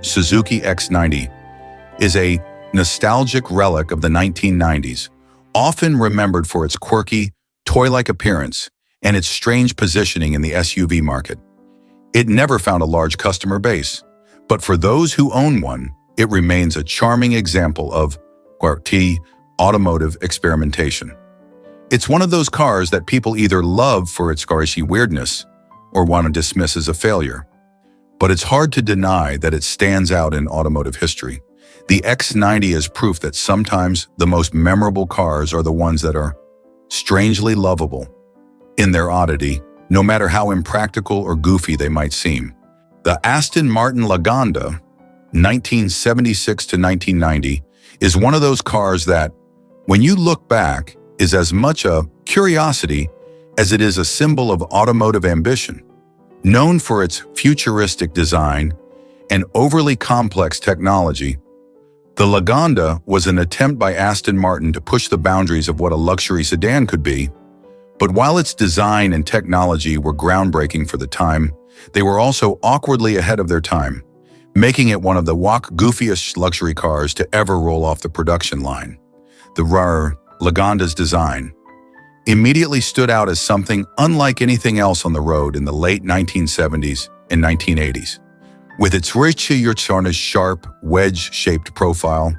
Suzuki X90 is a nostalgic relic of the 1990s, often remembered for its quirky, toy-like appearance and its strange positioning in the SUV market. It never found a large customer base, but for those who own one, it remains a charming example of automotive experimentation. It's one of those cars that people either love for its squishy weirdness or want to dismiss as a failure. But it's hard to deny that it stands out in automotive history. The X90 is proof that sometimes the most memorable cars are the ones that are strangely lovable in their oddity, no matter how impractical or goofy they might seem. The Aston Martin Lagonda, 1976 to 1990, is one of those cars that, when you look back, is as much a curiosity as it is a symbol of automotive ambition. Known for its futuristic design and overly complex technology, the Lagonda was an attempt by Aston Martin to push the boundaries of what a luxury sedan could be. But while its design and technology were groundbreaking for the time, they were also awkwardly ahead of their time, making it one of the goofiest luxury cars to ever roll off the production line. The Lagonda's design immediately stood out as something unlike anything else on the road in the late 1970s and 1980s. With its rich, sharp, wedge-shaped profile,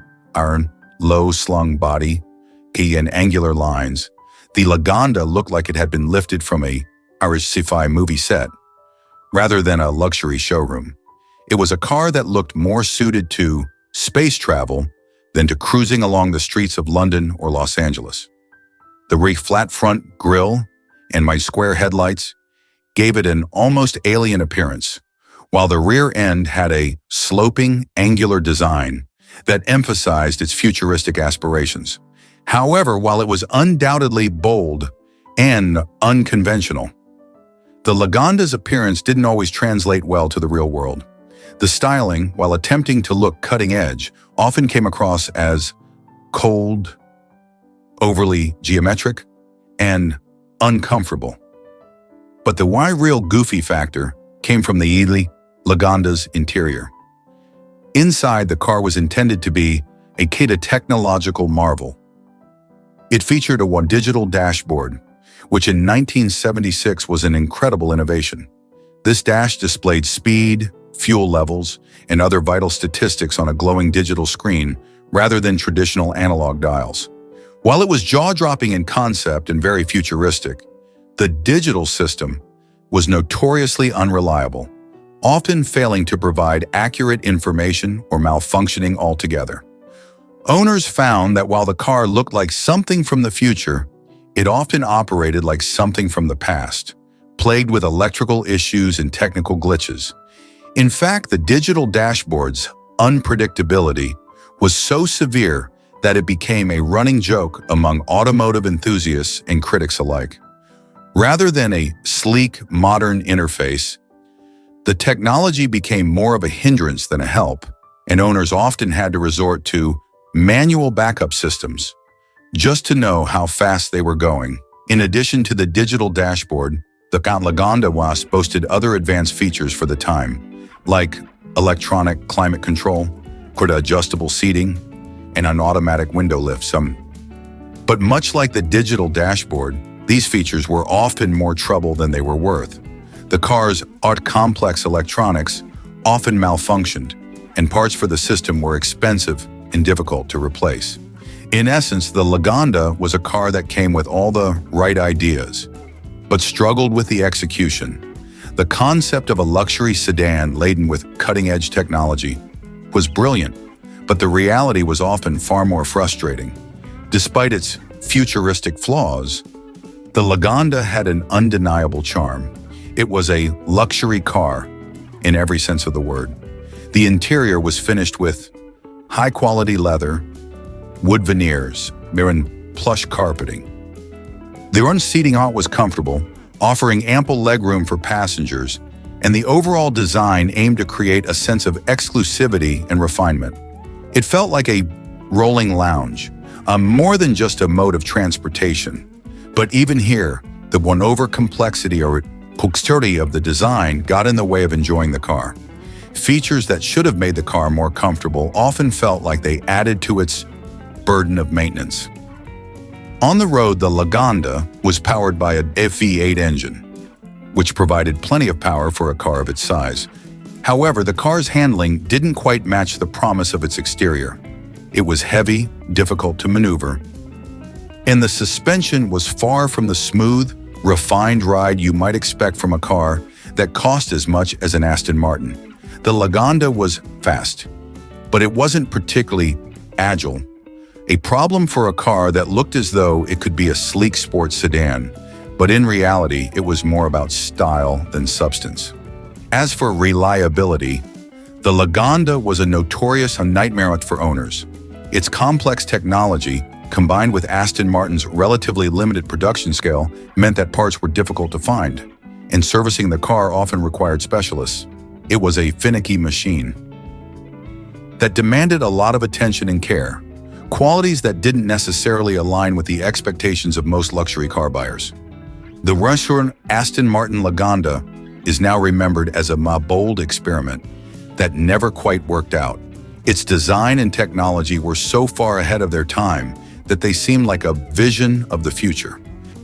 low-slung body, and angular lines, the Lagonda looked like it had been lifted from a sci-fi movie set, rather than a luxury showroom. It was a car that looked more suited to space travel than to cruising along the streets of London or Los Angeles. The flat front grille and my square headlights gave it an almost alien appearance, while the rear end had a sloping, angular design that emphasized its futuristic aspirations. However, while it was undoubtedly bold and unconventional, the Lagonda's appearance didn't always translate well to the real world. The styling, while attempting to look cutting edge, often came across as cold, overly geometric, and uncomfortable. But the why real goofy factor came from the Eagle Lagonda's interior. Inside, the car was intended to be a technological marvel. It featured a digital dashboard, which in 1976 was an incredible innovation. This dash displayed speed, fuel levels, and other vital statistics on a glowing digital screen rather than traditional analog dials. While it was jaw-dropping in concept and very futuristic, the digital system was notoriously unreliable, often failing to provide accurate information or malfunctioning altogether. Owners found that while the car looked like something from the future, it often operated like something from the past, plagued with electrical issues and technical glitches. In fact, the digital dashboard's unpredictability was so severe that it became a running joke among automotive enthusiasts and critics alike. Rather than a sleek, modern interface, the technology became more of a hindrance than a help, and owners often had to resort to manual backup systems just to know how fast they were going. In addition to the digital dashboard, the Lagonda WAS boasted other advanced features for the time, like electronic climate control, adjustable seating, and an automatic window lift. But much like the digital dashboard, these features were often more trouble than they were worth. The car's complex electronics often malfunctioned, and parts for the system were expensive and difficult to replace. In essence, the Lagonda was a car that came with all the right ideas, but struggled with the execution. The concept of a luxury sedan laden with cutting-edge technology was brilliant, but the reality was often far more frustrating. Despite its futuristic flaws, the Lagonda had an undeniable charm. It was a luxury car in every sense of the word. The interior was finished with high-quality leather, wood veneers, and plush carpeting. The unseating was comfortable, offering ample legroom for passengers, and the overall design aimed to create a sense of exclusivity and refinement. It felt like a rolling lounge, more than just a mode of transportation. But even here, the over-complexity or complexity of the design got in the way of enjoying the car. Features that should have made the car more comfortable often felt like they added to its burden of maintenance. On the road, the Lagonda was powered by a V8 engine, which provided plenty of power for a car of its size. However, the car's handling didn't quite match the promise of its exterior. It was heavy, difficult to maneuver, and the suspension was far from the smooth, refined ride you might expect from a car that cost as much as an Aston Martin. The Lagonda was fast, but it wasn't particularly agile, a problem for a car that looked as though it could be a sleek sports sedan, but in reality, it was more about style than substance. As for reliability, the Lagonda was a notorious nightmare for owners. Its complex technology, combined with Aston Martin's relatively limited production scale, meant that parts were difficult to find, and servicing the car often required specialists. It was a finicky machine that demanded a lot of attention and care, qualities that didn't necessarily align with the expectations of most luxury car buyers. The restaurant Aston Martin Lagonda is now remembered as a bold experiment that never quite worked out. Its design and technology were so far ahead of their time that they seemed like a vision of the future.